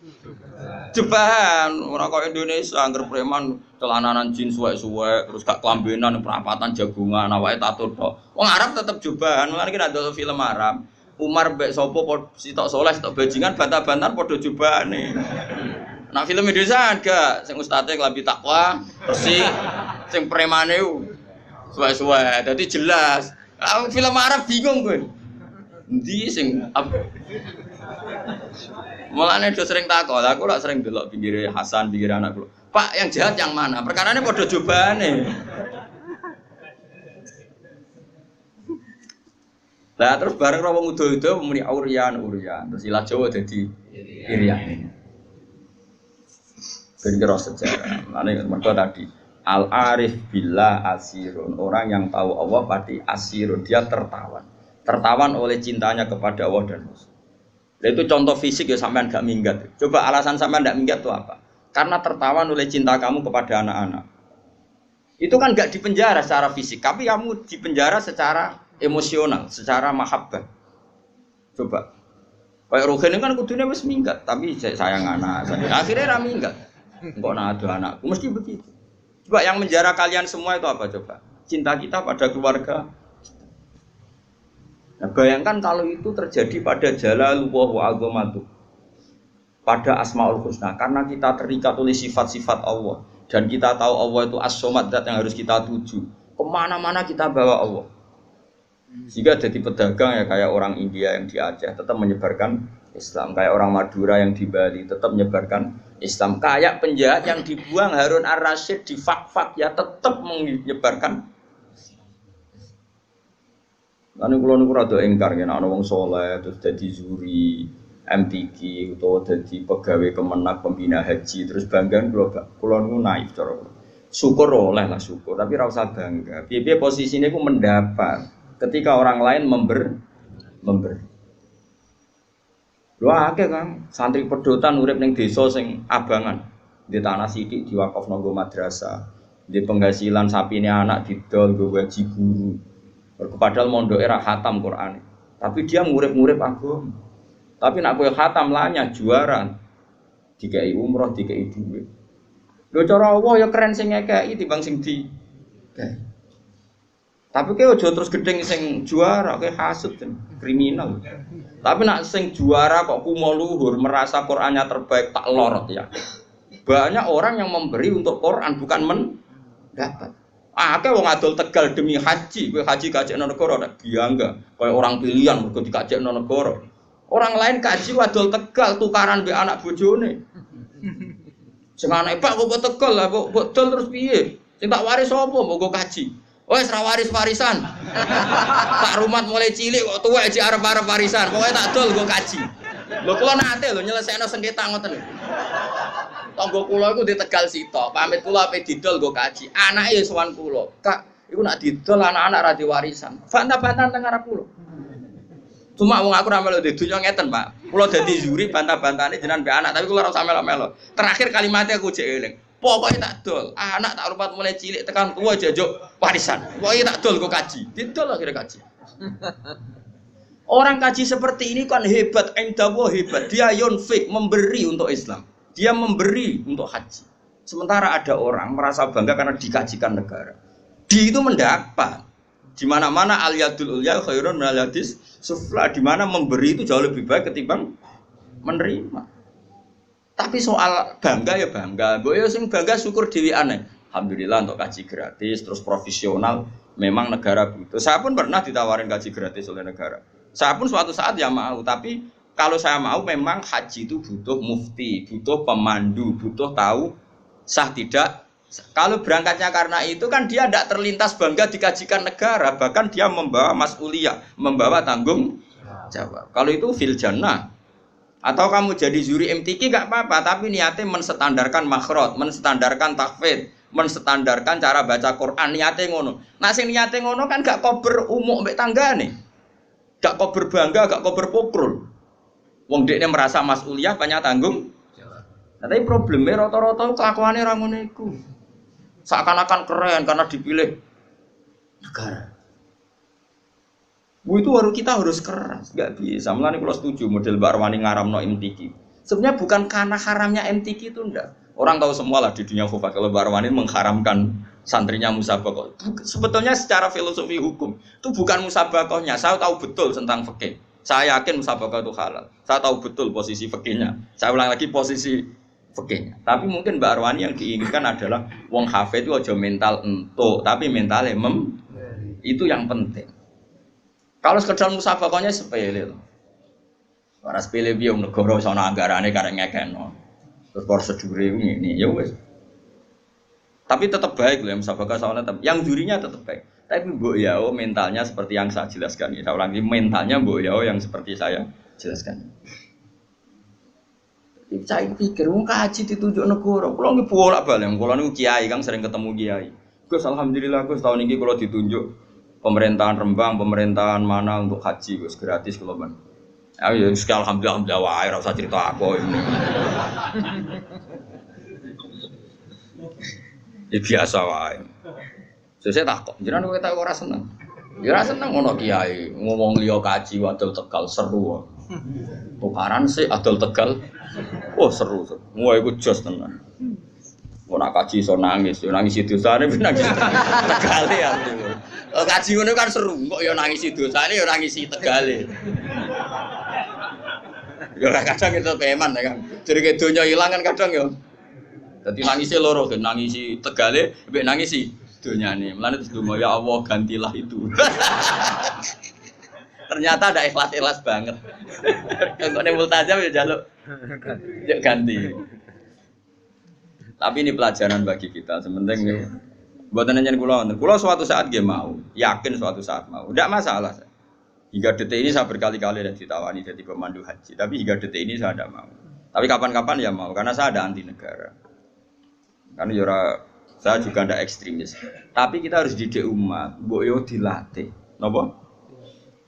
Cobaan. Ora kaya Indonesia agar preman celananan jin suwek-suwek terus gak kelambenan perapatan jagungan awake tato tok. Wong Arab tetep cobaan. Mulane kita ada film Arab. Umar mbek sapa sitok soleh sitok bajingan bantah-bantahan padha jobane. Nah film Indonesia gak sing ustate klambi takwa, bersih, sing premane suwe-suwe. Dadi jelas. Film Arab bingung kowe. Endi sing mulane do sering takok. Aku lak sering delok pinggire Hasan, pinggire anak kula. Pak yang jahat yang mana? Perkarane padha jobane. Lah terus bareng wong udo-udo muni uryan. Terus ilah Jawa dadi Irian. Ben kira sejarah. Lane mergo tadi al-arif billah asirun. Orang yang tahu Allah pasti asirun, dia tertawan. Tertawan oleh cintanya kepada Allah dan Rasul. Itu contoh fisik ya sampean gak minggat. Coba alasan sampean gak minggat itu apa? Karena tertawan oleh cinta kamu kepada anak-anak. Itu kan gak dipenjara secara fisik, tapi kamu dipenjara secara emosional, secara mahabbah. Coba. Kayak Ruhin kan kudune wis minggat, tapi sayang anak. Akhirnya ra minggat. Engko nak ada anakku mesti begitu. Coba yang menjara kalian semua itu apa coba? Cinta kita pada keluarga. Nah, bayangkan kalau itu terjadi pada Jalalullah wa azamatuh. Pada Asmaul Husna, karena kita terikat oleh sifat-sifat Allah. Dan kita tahu Allah itu as-somad, zat yang harus kita tuju. Kemana-mana kita bawa Allah. Jika jadi pedagang ya kayak orang India yang di Aceh tetap menyebarkan Islam. Kayak orang Madura yang di Bali tetap menyebarkan Islam. Kayak penjahat yang dibuang Harun ar-Rasyid di fak-fak ya tetap menyebarkan. Lalu kalau niku rada engkar kena ana wong saleh terus dadi juri MTQ atau dadi pegawai Kemenak pembina haji terus bangga kula niku naif cara. Syukur oleh lah syukur tapi ora usah bangga. Piye-piye posisine ku mendapat ketika orang lain memberi. Lho akeh Kang, santri pedotan urip ning desa sing abangan. Di tanah sithik diwakafno nggo madrasah. Di penghasilan sapine anak didol nggo gaji guru. Padahal mondoke ra khatam Quran. Tapi dia ngurip-ngurip agama. Tapi nak kowe khatam lanya juara. Dikai umroh, dikai duit. Lho cara Allah ya keren sing ngekeki timbang sing di. Tapi kowe aja terus gedeng sing juara, kowe hasud kriminal. Tapi nak sing juara kok kumo luhur, merasa Qur'annya terbaik tak lorot ya. Banyak orang yang memberi untuk Quran bukan mendapat. Akeh wong adol Tegal demi haji, kowe haji kajekno negara ndak biangga, kaya orang pilihan mergo dikajekno negara. Orang lain kaji adol Tegal tukaran mbek anak bojone. Sing anake Pak kok Tegal lah kok dol terus piye? Sing tak waris sapa mbok kaji? Wes ra waris-warisan. Pak Rumat mulai cilik kok tuwek aja arep-arep warisan. Pokoke tak dol nggo kaji. Lho kula nate lho nyelesekno sengketa ngoten lho. Tangga kula iku di Tegal sitok, pamit kula ape didol nggo kaji. Anake sowan kula, "Kak, iku nak didol anak-anak ra diwarisan." Bantah-bantahan teng arep kula. Cuma wong aku ra melu di dunya ngeten, Pak. Kula dadi juri bantah-bantahane jenengan mbek anak, tapi kula ora usah melo-melo. Terakhir kalimatnya aku jek eling. Pokoknya tak dol, anak tak rupat mulai cilik tekan tua jajuk warisan. Pokoknya tak dol kok kaji, didol akhirnya kaji. Orang kaji seperti ini kan hebat, endawo hebat. Dia yunfik memberi untuk Islam, dia memberi untuk haji. Sementara ada orang merasa bangga karena dikajikan negara. Di itu mendapat. Di mana-mana al yadul ulya khairun minal yadis sufla. Di mana memberi itu jauh lebih baik ketimbang menerima. Tapi soal bangga ya bangga, gue ya sing bangga syukur diri aneh. Alhamdulillah untuk kaji gratis, terus profesional. Memang negara butuh. Saya pun pernah ditawarin kaji gratis oleh negara. Saya pun suatu saat ya mau. Tapi kalau saya mau memang haji itu butuh mufti, butuh pemandu, butuh tahu sah tidak. Kalau berangkatnya karena itu kan dia tidak terlintas bangga dikajikan negara, bahkan dia membawa mas'uliyah, membawa tanggung jawab. Kalau itu fil jannah. Atau kamu jadi juri MTQ gak apa-apa, tapi niatnya menstandarkan makhraj, menstandarkan tahfidz, menstandarkan cara baca Quran, niatnya ngono. Nah sing niatnya ngono kan gak kober umuk mbek tanggane. Gak kober bangga, gak kober pokrol. Wong dekne merasa mas'uliyah banyak tanggung. Nah, tapi problemnya rata-rata kelakuannya ora ngono iku. Seakan-akan keren karena dipilih negara. Itu baru kita harus keras, nggak bisa. Mulane kalau setuju model Mbak Arwani ngaramno MTQ. Sebenarnya bukan karena haramnya MTQ itu enggak. Orang tahu semua lah di dunia khufat kalau Mbak Arwani mengharamkan santrinya musabakoh. Sebetulnya secara filosofi hukum itu bukan musabakohnya. Saya tahu betul tentang fikih. Saya yakin musabakoh itu halal. Saya tahu betul posisi fikihnya. Saya ulang lagi posisi fikihnya. Tapi mungkin Mbak Arwani yang diinginkan adalah wong hafid itu aja mental entuk, tapi mentalnya itu yang penting. Kalau sekedar musabakohnya sepele loh. Ora sepele piye wong negara iso ana anggarane karek ngekeno. Terus prosedure ngene ya wis. Tapi tetap baik loh musabakah soalnya tetap. Yang jurinya tetap baik. Tapi Mbok Yao mentalnya seperti yang saya jelaskan. Saya ulangi mentalnya Mbok Yao yang seperti saya jelaskan. Saya pikir wong kaji ditunjuk negara. Kula nggih bolak-balik. Kula niku kiai Kang sering ketemu kiai. Gus alhamdulillah Gus tahun ini kula ditunjuk pemerintahan Rembang, pemerintahan mana untuk haji Gus gratis kalau ban. Ya sekali alhamdulillah wae ora usah cerita aku ini. Ya biasa wae. Saya takut, jenengan kowe tak ora seneng. Ya ora seneng ngono kiai ngomong liya kaji wadul Tegal seru. Tukaran sih adol Tegal. Oh seru. Wah iku jos tenan. Ora kaji iso nangis, yo nangis dosane nangis Tegale ya. Kaji ngono kan seru, kok yo nangis dosane yo nangis Tegale. Yo kadang itu peman ya kan. Jadi ke donya ilang kan kadang yo. Dadi nangise loro kan nangisi tegale mbek nangisi donyane. Mulane terus donga ya Allah gantilah itu. Ternyata ada ikhlas-ikhlas banget. Kok nek multazam ya jaluk ganti. Tapi ini pelajaran bagi kita. Sementing mboten nyen kula wonten. Kula suatu saat nggih mau, yakin suatu saat mau. Ndak masalah. Hingga detik ini saya berkali-kali ditawani jadi pemandu haji. Tapi hingga detik ini saya tidak mau. Tapi kapan-kapan ya mau karena saya ada anti negara. Karena saya juga tidak ekstremis. Tapi kita harus didik umat, mbok yo dilatih. Napa?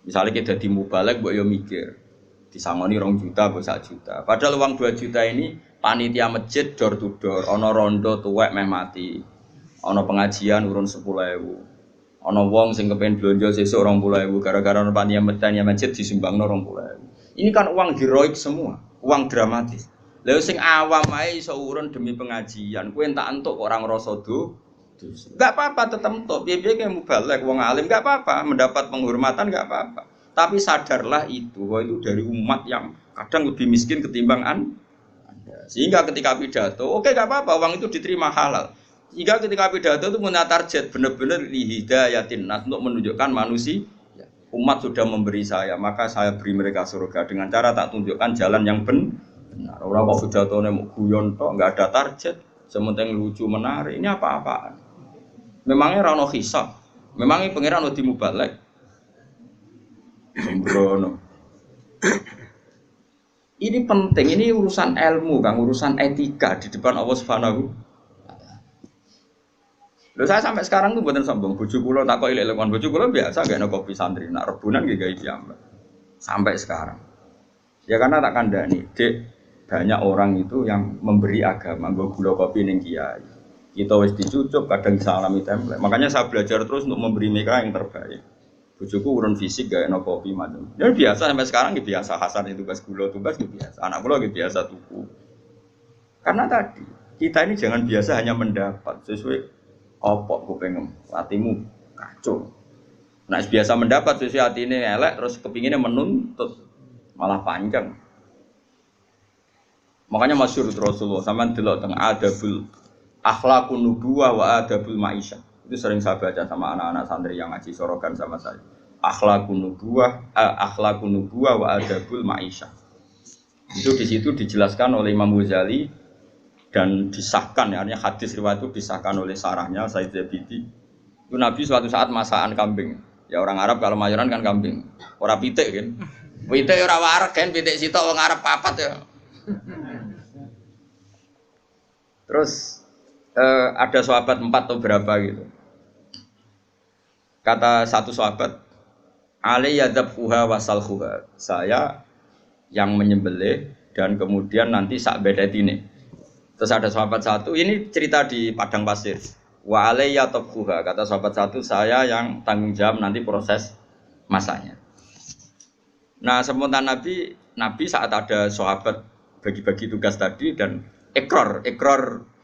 Misalnya kita di mubalek, mbok yo mikir. Disangoni 2 juta, mbok 1 juta. Padahal uang 2 juta ini panitia masjid door to door, ono rondo tuwek meh mati. Ono pengajian urun 10.000. Ono wong sing kepen blonjo sesuk 20.000 gara-gara ono panitia masjid disumbangno 20.000. Ini kan uang heroik semua, uang dramatis. Lha sing awam ae iso urun demi pengajian, kowe entak entuk kok ora ngrasa dosa. Enggak apa-apa tetep entuk, piye-piye kowe mubalek wong alim enggak apa-apa, mendapat penghormatan enggak apa-apa. Tapi sadarlah itu, bahwa itu dari umat yang kadang lebih miskin ketimbang Anda. Sehingga ketika pidato, oke enggak apa-apa, uang itu diterima halal. Sehingga ketika pidato itu punya target benar-benar lihidayatin nas untuk menunjukkan manusia umat sudah memberi saya, maka saya beri mereka surga dengan cara tak tunjukkan jalan yang benar. Orang kok pidatonya mau guyon tok, nggak ada target, sementing lucu menarik. Ini apa-apaan? Memangnya rano hisab, memangnya pangeran udah mubalek. Sembrono. Ini penting, ini urusan ilmu, kan urusan etika di depan Allah Subhanahu. Loh saya sampai sekarang tuh buatan sombong, bojo kula tak kok ilek-ilekon bojo kula biasa gak ada kopi santri, nak rebunan gak gawe diambak. Sampai sekarang. Ya karena tak kandhani, Dek, banyak orang itu yang memberi agama, nggo gula kopi ning kiai. Kita wis dicucup, kadang salami template. Makanya saya belajar terus untuk memberi mereka yang terbaik. Bojoku urun fisik gak enak kopi macam. Ya biasa sampai sekarang ya biasa Hasan itu tugas gula tugas ya biasa. Anak kula ya biasa tuku. Karena tadi kita ini jangan biasa hanya mendapat sesuai opok kupengem, hatimu kacau. Nah biasa mendapat sesuai hati ini elek terus kepinginnya menuntut malah panjang. Makanya masyhur Rasulullah sampean delok teng adabul akhlaqun nubuwah wa adabul ma'isyah. Itu sering saya baca sama anak-anak santri yang ngaji sorogan sama saya. Akhlaqun nubuwah wa adabul ma'isyah. Itu di situ dijelaskan oleh Imam Ghazali dan disahkan ya, artinya hadis riwayat itu disahkan oleh sarahnya Said Zabidi. Itu Nabi suatu saat masakan kambing. Ya orang Arab kalau mayoran kan kambing. Ora pitik kan. Pitik ora wareg kan, pitik sitok wong Arab papat ya. Terus ada sahabat 4 atau berapa gitu. Kata satu sahabat, Ali yadzabhuha wasalhuha. Saya yang menyembelih dan kemudian nanti sak bedetine. Terus ada sahabat satu, ini cerita di padang pasir. Wa alayya tabkhuha, kata sahabat satu, saya yang tanggung jawab nanti proses masaknya. Nah, spontan Nabi saat ada sahabat bagi-bagi tugas tadi dan ikrar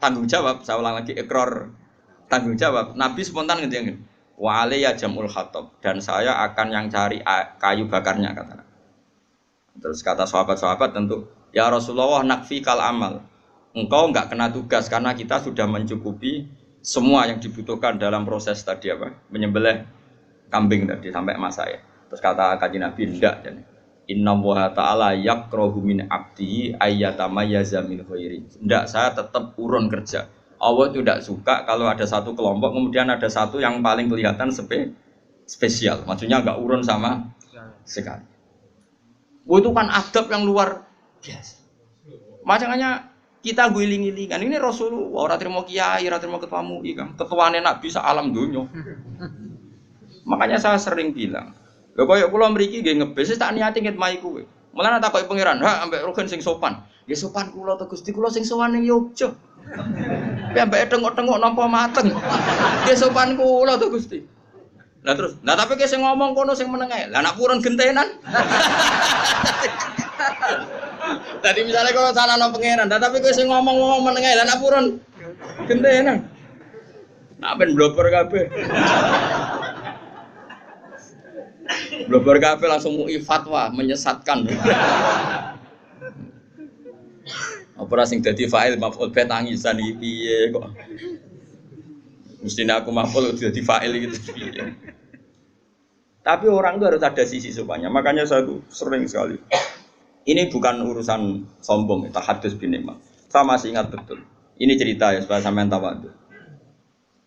tanggung jawab, saya ulang lagi ikrar tanggung jawab. Nabi spontan ngene, wa alayya jamul khatab, dan saya akan yang cari kayu bakarnya kata. Terus kata sahabat-sahabat tentu, ya Rasulullah nakfi kal amal. Engkau enggak kena tugas karena kita sudah mencukupi semua yang dibutuhkan dalam proses tadi apa? Menyembelih kambing tadi sampai masak ya. Terus kata Kanjeng Nabi ndak dan Inna wa ta'ala yakrahu min abdihi ayyatamayyaza min khairi. Ndak, saya tetap urun kerja. Allah tidak suka kalau ada satu kelompok kemudian ada satu yang paling kelihatan spesial. Maksudnya enggak urun sama sekali. Itu kan adab yang luar biasa. Makanya kita guling-gilingan ini Rasulullah ora trimo kiai, ora trimo ketua MUI kan. Ketuane Nabi sak alam donya. Makanya saya sering bilang, lho koyo kula mriki nggih ngebes tak niati ngitmai kowe. Mulane tak koyo pangeran, ha ambek rugen sing sopan. Nggih sopan kula to Gusti kula sing sowan ning Yogya. Piye ambek tengok-tengok nampa mateng. Nggih sopan kula to Gusti. Lah terus, nah tapi ki sing ngomong kono sing meneng ae. Lah nak purun gentenan. Tadi misalnya kalau sana no pangeran, tapi kowe sing ngomong meneng ae, lah nak purun gentenan. Nak ben blobor kabeh. Blobor kabeh langsung MUI fatwa menyesatkan. Apa ora sing dadi fa'il maf'ul be tangisan iki piye kok. Mestinya aku maf'ul dadi fa'il gitu piye. Tapi orang itu harus ada sisi sukanya. Makanya saya tuh sering sekali. Ini bukan urusan sombong, tahadus bin nikmah. Saya masih ingat betul. Ini cerita ya supaya sampean tahu.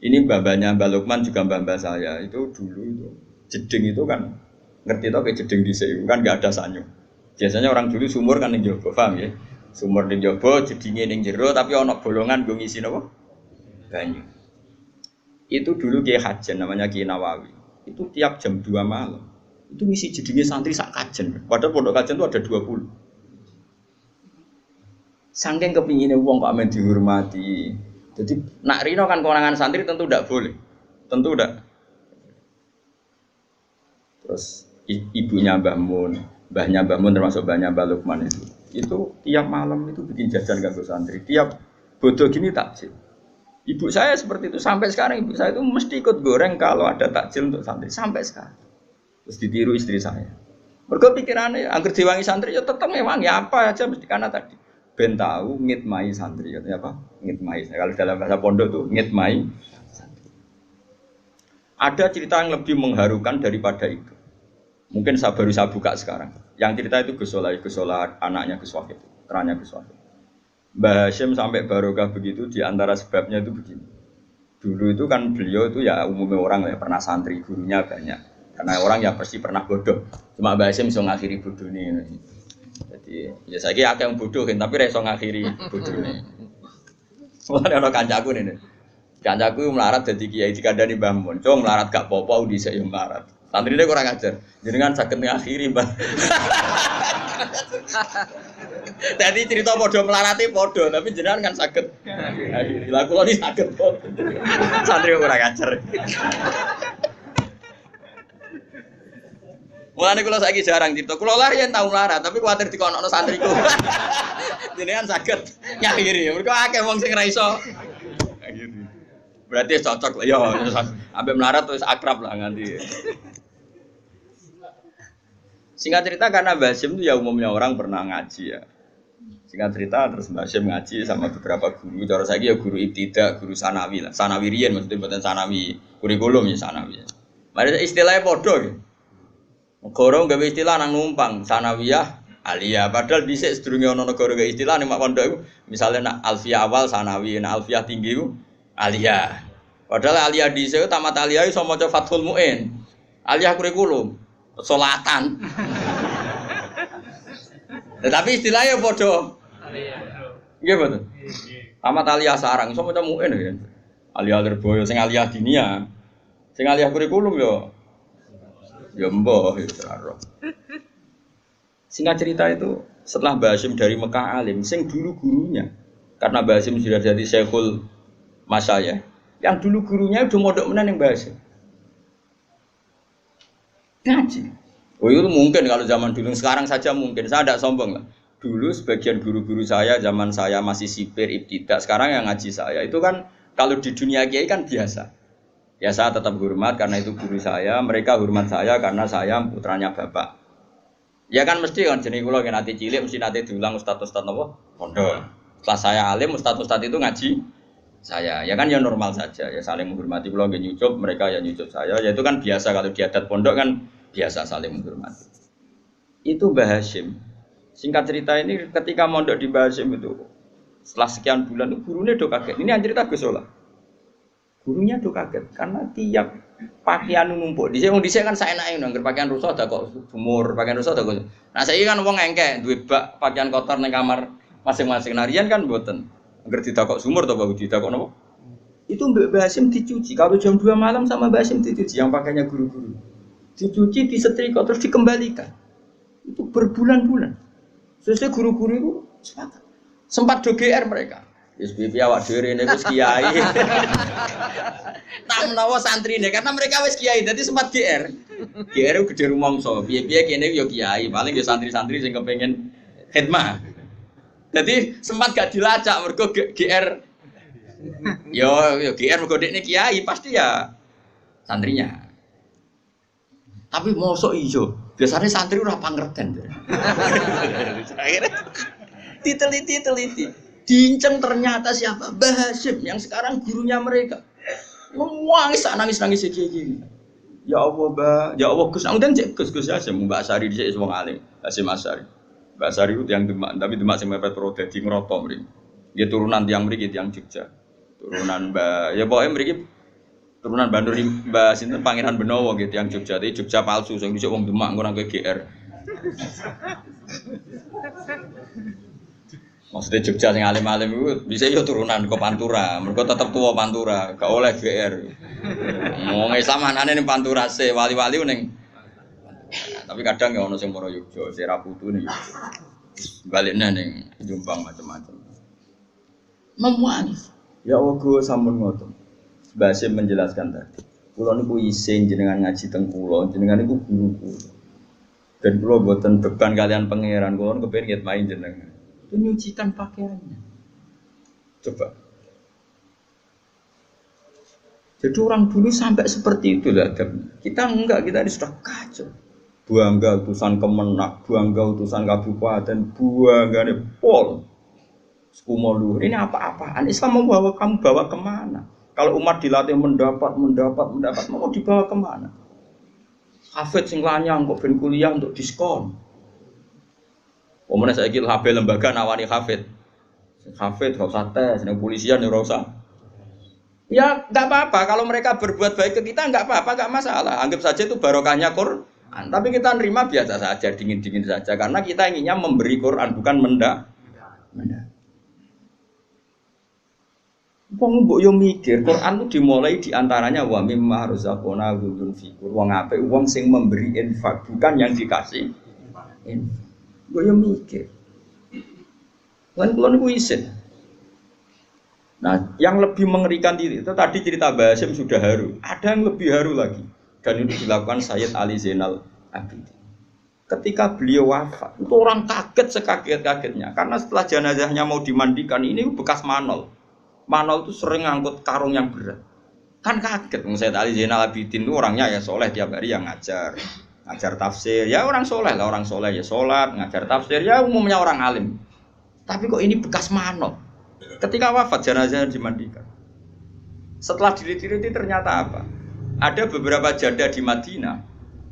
Ini babanya Mbak Lukman juga mbak saya. Itu dulu itu jeding itu kan ngerti tau kayak jeding di sini kan nggak ada sanyo. Biasanya orang dulu sumur kan ning jaba, paham ya? Sumur ning jaba, jedinge ning jero tapi ana bolongan nggo ngisi napa? Banyu. Itu dulu Kiai Hajen namanya Kiai Nawawi. Itu tiap jam 2 malam. Itu ngisi jedinge santri sak kajen. Padahal pondok kajen itu ada 20. Saking kepingine wong kok amen dihormati. Jadi nak rino kan kewenangan santri tentu tidak boleh. Tentu tidak. Terus ibunya Mbah Mun, mbahnya Mbah Mun termasuk mbahnya Mbah Lukman itu. Itu tiap malam itu bikin jajan kanggo santri. Tiap bodoh gini takjil. Ibu saya seperti itu sampai sekarang. Ibu saya itu mesti ikut goreng kalau ada takjil untuk santri sampai sekarang. Terus ditiru istri saya. Mergo pikirannya angger diwangi santri ya tetep ngewangi apa aja mesti karena tadi ben tahu ngitmai santri katanya apa? Ngitmai. Kalau dalam bahasa pondok tuh ngitmai santri. Ada cerita yang lebih mengharukan daripada itu. Mungkin saya baru buka sekarang. Yang cerita itu Gus Solah anaknya Gus Wahid, terannya Gus Wahid. Mbah Hasyim sampai barokah begitu di antara sebabnya itu begini. Dulu itu kan beliau itu ya umumnya orang ya pernah santri, gurunya banyak. Karena orang ya pasti pernah bodoh. Cuma Mbah Hasyim bisa ngakhiri bodoh ini. Jadi ya saya kira akeh yang bodohin tapi ra iso ngakhiri bodone. Mulane ana kancaku nih. Kancaku melarat dadi kiai dikandani Mbah Mun. Cung melarat gak apa-apa dhisik yo melarat. Santrine kurang ajar. Jenengan saged ngakhiri, Mbah. Tadi cerita padha melarati padha, tapi jenengan kan saged ngakhiri. Lah kula iki saged kok. Santri kurang ajar. Mulane kula saiki jarang cerita. Kula lah yen tau melarat, tapi kuwatir dikonokno santriku. Jenengan saged ngakhiri. Mergo akeh wong sing ra iso ngakhiri. Berarti cocok lah ya. Ambek melarat wis akrab lah nganti. Singkat cerita karena Mbah Hasyim itu ya umumnya orang pernah ngaji ya. Singkat cerita terus Mbah Hasyim ngaji sama beberapa guru. Cara saiki ya guru ibtidak, guru sanawi lah. Sanawi riyen maksudnya bukan sanawi kurikulum ya sanawi. Mari istilahnya padha gitu. Negara gawe istilah nang numpang sanawiyah aliyah. Padahal dhisik sedurunge ana negara gawe istilah ning mak pondok iku misale nak alfiyah awal sanawi, nak alfiyah tinggi iku aliyah. Padahal aliyah dhisik tamat aliyah iso maca Fathul Muin. Aliyah kurikulum salatan. Tetapi istilahnya padha. Nggih betul. Tamat aliyah sarang iso maca Muin ya. Aliyah Lirboyo sing aliyah dinia. Sing aliyah kurikulum ya mbah ya ora. Singkat cerita itu setelah Mbah Hasyim dari Mekah alim sing dulu gurunya karena Mbah Hasyim sudah jadi Syekhul Masyayikh yang dulu gurunya udah mondok menan yang Mbah Hasyim ngaji. Oh itu mungkin kalau zaman dulu, sekarang saja mungkin saya tidak sombong lah. Dulu sebagian guru-guru saya zaman saya masih sipir ibtidak, sekarang yang ngaji saya itu kan kalau di dunia kiai kan biasa. Ya saya tetap hormat karena itu guru saya, mereka hormat saya karena saya putranya bapak. Ya kan mesti kan jenis kula yen ati cilik mesti nate diulang ustaz-ustaz napa? Pondok. Setelah saya alim ustaz-ustaz itu ngaji saya. Ya kan ya normal saja ya saling menghormati kula nggih nyucup, mereka ya nyucup saya. Ya itu kan biasa kalau di adat pondok kan biasa saling menghormati. Itu Mbah Hasyim. Singkat cerita ini ketika mondok di Mbah Hasyim itu setelah sekian bulan itu gurunya do kaget. Ini yang cerita Gus Solah. Gurunya tuh kaget karena tiap pakaian numpuk. Di sini kan saya naik nangger pakaian rusak ada kok sumur, pakaian rusak ada kok. Nah saya kan wong engke duwe bak pakaian kotor nang kamar masing-masing. Narian kan mboten. Angger ditakok sumur to bagus ditakok napa? Itu Mbah Hasyim dicuci. Kalau jam 2 malam sama Mbah Hasyim dicuci yang pakainya guru-guru. Dicuci, disetrika terus dikembalikan. Itu berbulan-bulan. Sesuai guru-guru itu sepakat. Sempat do GR mereka. SPP awak dhewe rene wis kiai. Tak menawa santrine karena mereka wis kiai dadi sempat GR. GR ku gede rumangsa. Piye-piye kene yo kiai, paling yo santri-santri sing kepengin khidmah. Dadi sempat gak dilacak mergo GR. Yo GR mergo dekne kiai pasti ya santrinya. Tapi mosok ijo, biasanya santri ora pangerten. Akhirnya diteliti. Diinceng ternyata siapa? Mbah Hasyim yang sekarang gurunya mereka. Nangis gini. Ya Allah, Mbak. Ya Allah, Gus. Undang cek Gus Hasyim, Mbak Asari dhisik wong alim. Hasyim Asari. Mbak Asari itu yang Demak, tapi Demak sing mepet pro dadi ngroto mriki. Dia turunan tiang mriki tiang Jogja. Turunan Mbak, ya pokoke mriki turunan Bandur Mbak sinten Pangeran Benowo gitu yang Jogja. Tapi Jogja palsu sing dhisik wong Demak ngono ke GR. Maksudnya Jogja sing alim-alim itu bisa yo turunan ke Pantura. Mergo tetep tuwa Pantura, gak oleh GR. Wong Islam anane ning Pantura se, wali-wali ning. Tapi kadang ya ono sing moro Yogya, sira putu ning. Baliknya ning Jombang macam-macam. Memuani. Ya Allah Gus sampun ngoten. Mbah Hasyim menjelaskan tadi. Kula niku isin jenengan ngaji teng kula, jenengan niku guru kula. Dan kula boten beban kalian pangeran, kula kepengin nget main jenengan. Itu nyucikan pakaiannya. Coba. Jadi orang dulu sampai seperti itu lah. Kita enggak, kita ini sudah kacau. Bangga utusan Kemenak, bangga utusan kabupaten, bangga nih Pol. Sukumolu. Ini apa-apaan? Islam mau bawa kamu bawa kemana? Kalau umat dilatih mendapat, mau dibawa kemana? Hafid sing lanyang kok ben kuliah untuk diskon. Omone saiki HP lembaga nawani hafid. Hafid gak usah tes, ning polisian ya ora usah. Ya enggak apa-apa kalau mereka berbuat baik ke kita enggak apa-apa, enggak masalah. Anggap saja itu barokahnya Quran. Tapi kita nerima biasa saja, dingin-dingin saja karena kita inginnya memberi Quran bukan menda. Wong mbok yo mikir, Quran itu dimulai di antaranya wa mimma razaqna ghudun fikur. Wong apik wong sing memberi infak, bukan yang dikasih. Mbok yo mikir. Lan kula niku isin. Nah, yang lebih mengerikan itu tadi cerita Mbah Hasyim sudah haru. Ada yang lebih haru lagi. Dan itu dilakukan Sayyid Ali Zainal Abidin. Ketika beliau wafat, itu orang kaget sekaget-kagetnya. Karena setelah jenazahnya mau dimandikan, ini bekas manol. Manol itu sering ngangkut karung yang berat. Kan kaget, Sayyid Ali Zainal Abidin itu orangnya ya soleh tiap hari yang ngajar tafsir. Ya orang soleh lah, orang soleh ya sholat, ngajar tafsir. Ya umumnya orang alim. Tapi kok ini bekas manol? Ketika wafat jenazahnya dimandikan. Setelah diliti-liti ternyata apa? Ada beberapa janda di Madinah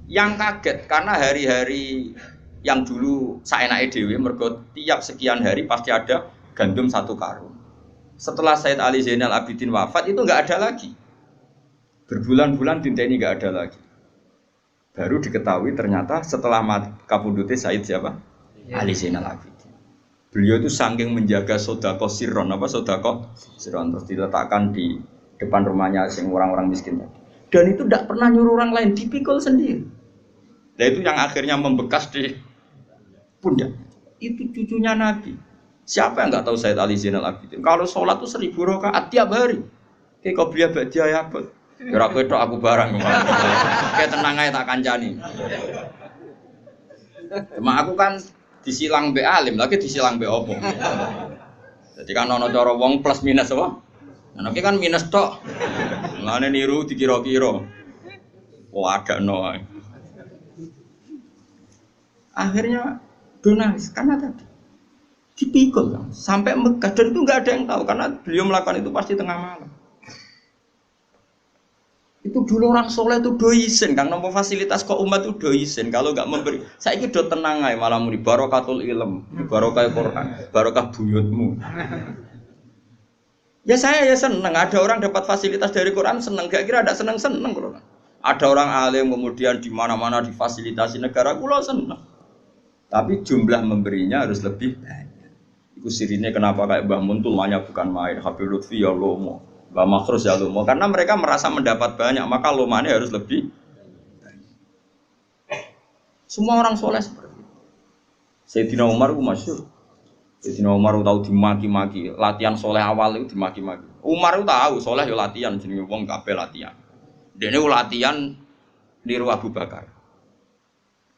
yang kaget karena hari-hari yang dulu saenake dhewe mergo tiap sekian hari pasti ada gandum satu karung. Setelah Sayyid Ali Zainal Abidin wafat itu enggak ada lagi. Berbulan-bulan tinta ini enggak ada lagi. Baru diketahui ternyata setelah kapundhute Sayyid siapa? Ali Zainal Abidin. Beliau itu saking menjaga sedekah sirron, sedekah sirron terus diletakkan di depan rumahnya sing orang-orang miskin tadi. Dan itu tidak pernah nyuruh orang lain, dipikul sendiri. Dan itu yang akhirnya membekas di pundak. Itu cucunya Nabi. Siapa yang nggak tahu Sayyid Ali Zainal Abidin? Kalau sholat itu 1000 rakaat tiap hari. Kayak kau beli badia ya apa? Kira ketok aku barang. Kayak tenang aja tak kancani. Cuma aku kan disilang be alim, lagi disilang be opo. Jadi kan ono cara wong plus minus apa? Nah, kan minus tok. Ngene niru dikira-kira. Oh ada no. Akhirnya donalis karena tadi dipikul sampai Mekah dan itu nggak ada yang tahu karena beliau melakukan itu pasti tengah malam. Itu dulu orang soleh itu doisen, kang nomor fasilitas kok umat itu doisen. Kalau nggak memberi, saya ini do tenang aja malah muni barokatul ilm, barokah Quran, barokah buyutmu. Ya saya ya seneng, ada orang dapat fasilitas dari Quran seneng, gak kira ada seneng kalau ada orang alim kemudian di mana-mana difasilitasi negara, kulo seneng. Tapi jumlah memberinya harus lebih banyak. Itu sirinya kenapa kayak Mbah Mun tulmanya bukan main, Habib Lutfi ya lomo, Mbah Makhrus ya lomo, karena mereka merasa mendapat banyak, maka lomanya harus lebih banyak. Semua orang soleh seperti itu. Sayyidina Umar itu masyhur. Sayyidina Umar tahu dimaki-maki, latihan soleh awal itu dimaki-maki. Umar itu tahu soleh ya latihan, jenenge wong kabeh latihan. Dene latihan niru Abu Bakar.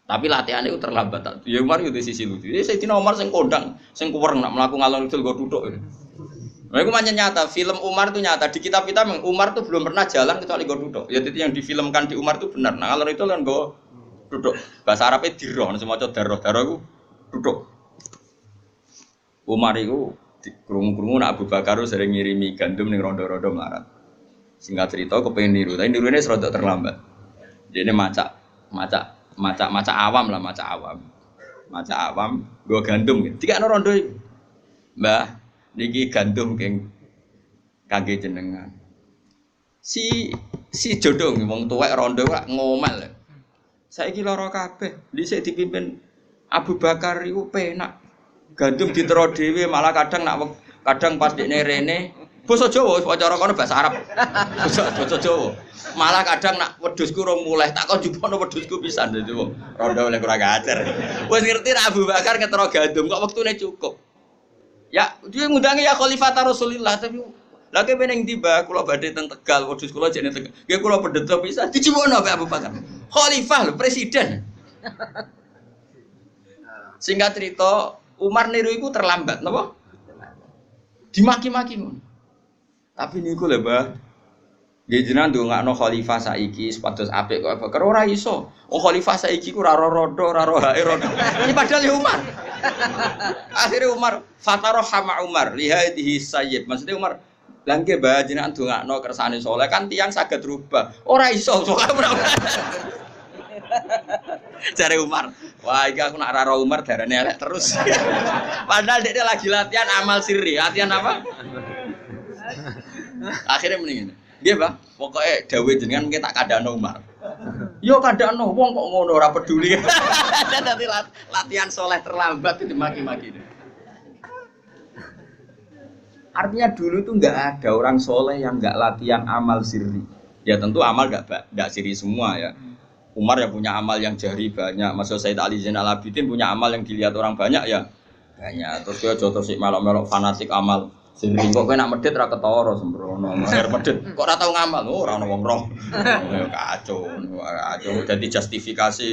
Tapi latihannya itu terlambat. Ya Umar itu di sisi lucu. Jadi Sayyidina Umar sing kondang, sing kuwereng nak mlaku ngalor ngidul go duduk. Nah, itu macam nyata, film Umar itu nyata. Di kitab kita Umar itu belum pernah jalan kecuali go duduk. Ya itu yang difilmkan di Umar itu benar. Nah, ngalor itu kan go duduk. Bahasa Arabnya dirah, semacam darah itu duduk. Umar itu Krungu-krungu nak Abu Bakar sering ngirimi gandum ning rondo-rondo melarat. Singkat cerita kepengen niru, tapi nirune serodok terlambat. Dia ini maca awam lah, maca awam, gue gandum gitu. Tiga rondo itu, mbah, niki gandum kangge jenengan. Si jodoh wong tuwek rondo kok ngomel. Saiki lara kabeh. Dhisik dipimpin Abu Bakar iku penak. Gandum ditero dhewe malah kadang pas dekne rene basa Jawa, cara kono bahasa Arab. Basa Jawa. Malah kadang nak wedhusku rong mulih tak kon jupono wedhusku pisan dadi wong rondo oleh kurang ajar. Wis ngerti nak Abu Bakar ngetero gandum kok wektune cukup. Ya, dia ngundangi ya Khalifah Rasulullah tapi lagi meneng tiba kula badhe teng Tegal, wedhus kula jene Tegal. Nggih kula pedhetho pisan dijupono Pak Abu Bakar. Khalifah lho, presiden. Singkat cerita, Umar niru iku terlambat napa? Dimaki-maki ngono. Tapi niku lho, Mbah. Nggih jenengan ndongakno khalifah saiki sepados apik kok Abu Bakar ora iso. Wong khalifah saiki ku ora rodo, ora hae rodo. Ini padahal ya Umar. Akhirnya Umar fatarahama Umar lihadihi sayyid. Maksudnya Umar langke Mbah jenengan ndongakno kersane saleh kan tiyang saged rubah. Ora iso soalnya ora. Jare Umar, wah iki aku nak raro Umar darane elek terus. Padahal dia lagi latihan amal sirri. Latihan apa? Akhirnya mendingin. Nggih, Pak. Pokoke dawuh jenengan mungkin tak kandhano Umar. Yo kandhano wong kok ngono ora peduli. Dadi latihan soleh terlambat itu maki-maki. Artinya dulu itu enggak ada orang soleh yang enggak latihan amal sirri. Ya tentu amal enggak sirri semua ya. Umar ya punya amal yang jari banyak. Maksud Said Ali Zainal Abidin punya amal yang dilihat orang banyak ya banyak. Terus dia jodoh si melok-melok fanatik amal. Sirri kok kowe nak medhit ra ketara sembrono. Mer medhit kok ora tau ngamal. Oh ora ono wong roh. Kacau. Jadi justifikasi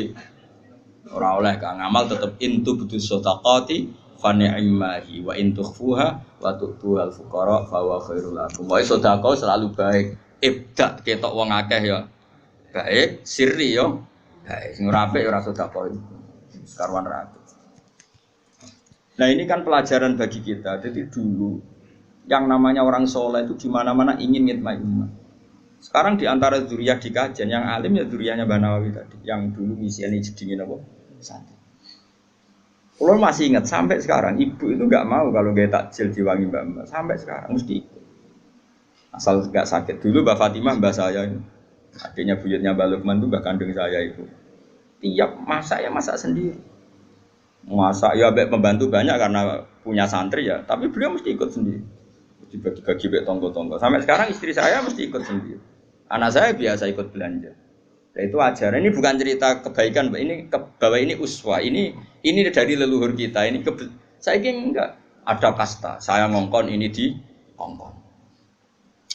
ora oleh ka ngamal tetep intu budus sedaqati fa ni'mahi wa in tukhfuha wa tu'tuhal fuqara fa huwa khairul lakum. Wae sedekah selalu baik. Ibda ketok wong akeh ya baik, sirri yo baik. Sing ora apik ora sedekah. Sekarwan ra. Nah ini kan pelajaran bagi kita. Jadi dulu yang namanya orang soleh itu di mana-mana ingin ngitmai umat. Sekarang di antara zuriyah di kajian yang alim ya zuriyahnya Mbah Nawawi tadi, yang dulu misiannya jedingin apa? Santri. Kalau masih ingat sampai sekarang ibu itu nggak mau kalau gaya takjil diwangi mbak sampai sekarang mesti ikut. Asal nggak sakit. Dulu Mbak Fatimah mbak saya ini, adiknya buyutnya Mbak Lukman itu mbak kandung saya itu. Tiap masak ya masak sendiri. Masak ya pembantu banyak karena punya santri ya, tapi beliau mesti ikut sendiri. Dibagi-bagi tonggo-tonggo. Sampai sekarang istri saya mesti ikut sendiri. Anak saya biasa ikut belanja. Nah, itu ajaran. Ini bukan cerita kebaikan, ini bahwa ini uswah. Ini dari leluhur kita. Ini saya ingin enggak ada kasta. Saya ngongkon ini di ngongkon.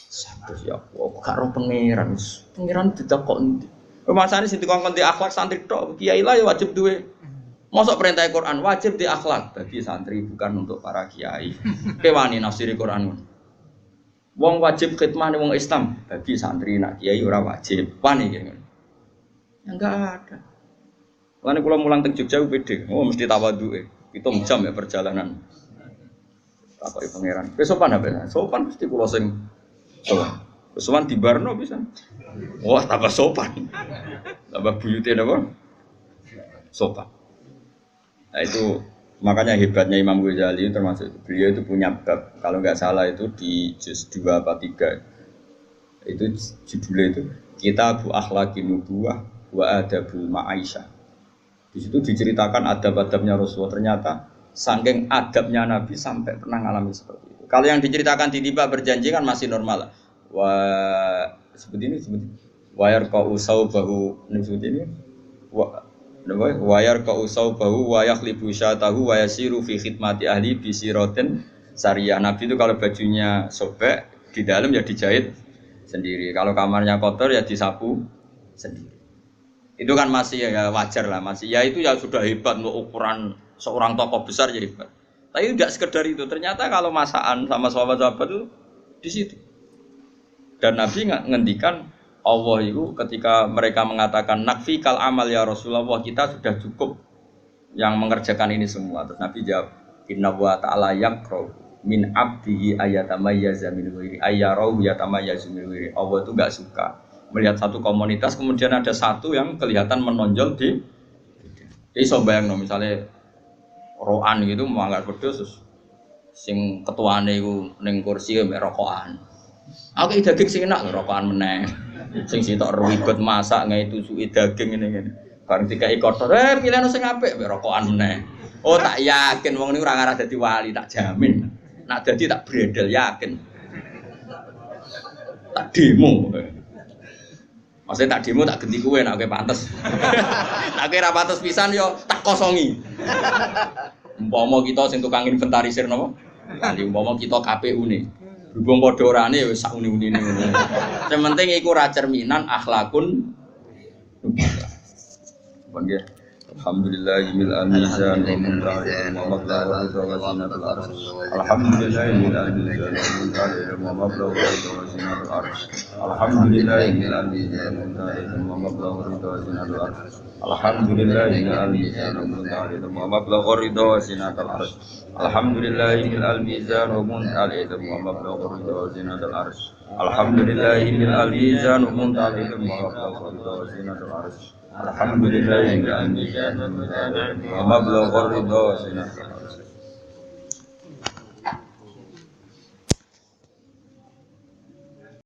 Sabtu ya Allah, karo pangeran. Pangeran tidak kok nanti. Masane sing dikongkon di akhlak santri tok. Kiai lah ya wajib duwe. Masuk perintah Quran wajib di akhlak bagi santri bukan untuk para kiai. Kewani nafsiri Quran. Wong wajib khidmah ning wong Islam bagi santri nak kiai ora wajib. Wani kene. Enggak ada. Lan kula mulang teng Jogja pede. Oh mesti tawadhuke. 7 jam ya perjalanan. Takoki pangeran. Wis sopan apa? Sopan mesti kula sing sopan. Sopan di Barno bisa. Wah, tambah sopan. Tambah buyute napa? Sopan. Nah itu makanya hebatnya Imam Ghazali termasuk beliau itu punya bab kalau nggak salah itu di juz 2 apa 3 itu judulnya itu Kitabul Akhlaqin Nubuwah wa Adabul Ma'aisyah. Di situ diceritakan adab-adabnya Rasulullah, ternyata saking adabnya Nabi sampai pernah ngalami seperti itu. Kalau yang diceritakan di tiba berjanji kan masih normal. Seperti ini wayar kau usau bahu seperti ini wayar kau usau bahu wayak libu syatahu wayasiru fi khidmati ahli bisiroten syariah. Nabi itu kalau bajunya sobek di dalam ya dijahit sendiri, kalau kamarnya kotor ya disapu sendiri. Itu kan masih ya wajar lah, masih ya itu ya sudah hebat untuk ukuran seorang tokoh besar jadi hebat. Tapi tidak sekedar itu, ternyata kalau masakan sama sahabat-sahabat itu di situ. Dan Nabi ngendikan Allah itu ketika mereka mengatakan nakfi kal amal ya Rasulullah, kita sudah cukup yang mengerjakan ini semua. Terus Nabi jawab inna wa ta'ala yakro min abdihi ayatamayyaza min ghairi ayyarahu yatamayyazu min ghairi. Allah itu enggak suka melihat satu komunitas kemudian ada satu yang kelihatan menonjol di iso bayangno misalnya roan gitu mangkat wedhus terus sing ketuane iku ning kursi mek rokokan. Aku daging sing enak rokokan meneh. Sing sitok ribet masak ngai tusuki daging ngene-ngene. Bareng dikai kotor, pilihno sing apik mek rokokan meneh. Oh tak yakin wong niku ora ngarah dadi wali tak jamin. Nak dadi tak bredel yakin. Tak demo. Maksudnya tak demo tak ganti kowe nek kowe pantes. Nek ora pantes pisan yo tak kosongi. Umpama kita sing tukang inventarisir napa? Kali umpama kita KPU-ne. Berhubung padha orane ya wis sak uni-unine ngono. Sing penting iku ra cerminan akhlakun. Nggih. Alhamdulillahil mizan wa muntaha wa mablagha wa zinatul arsh. Alhamdulillahil mizan wa mablagha wa zinatul arsh. Alhamdulillahil mizan wa mablagha wa zinatul arsh. Alhamdulillahil mizan wa muntaha wa mablagha wa zinatul arsh. Alhamdulillahil mizan wa muntaha wa mablagha wa zinatul arsh. Alhamdulillahil mizan wa muntaha wa mablagha wa zinatul arsh. Alhamdulillahil mizan wa mablagha wa zinatul arsh.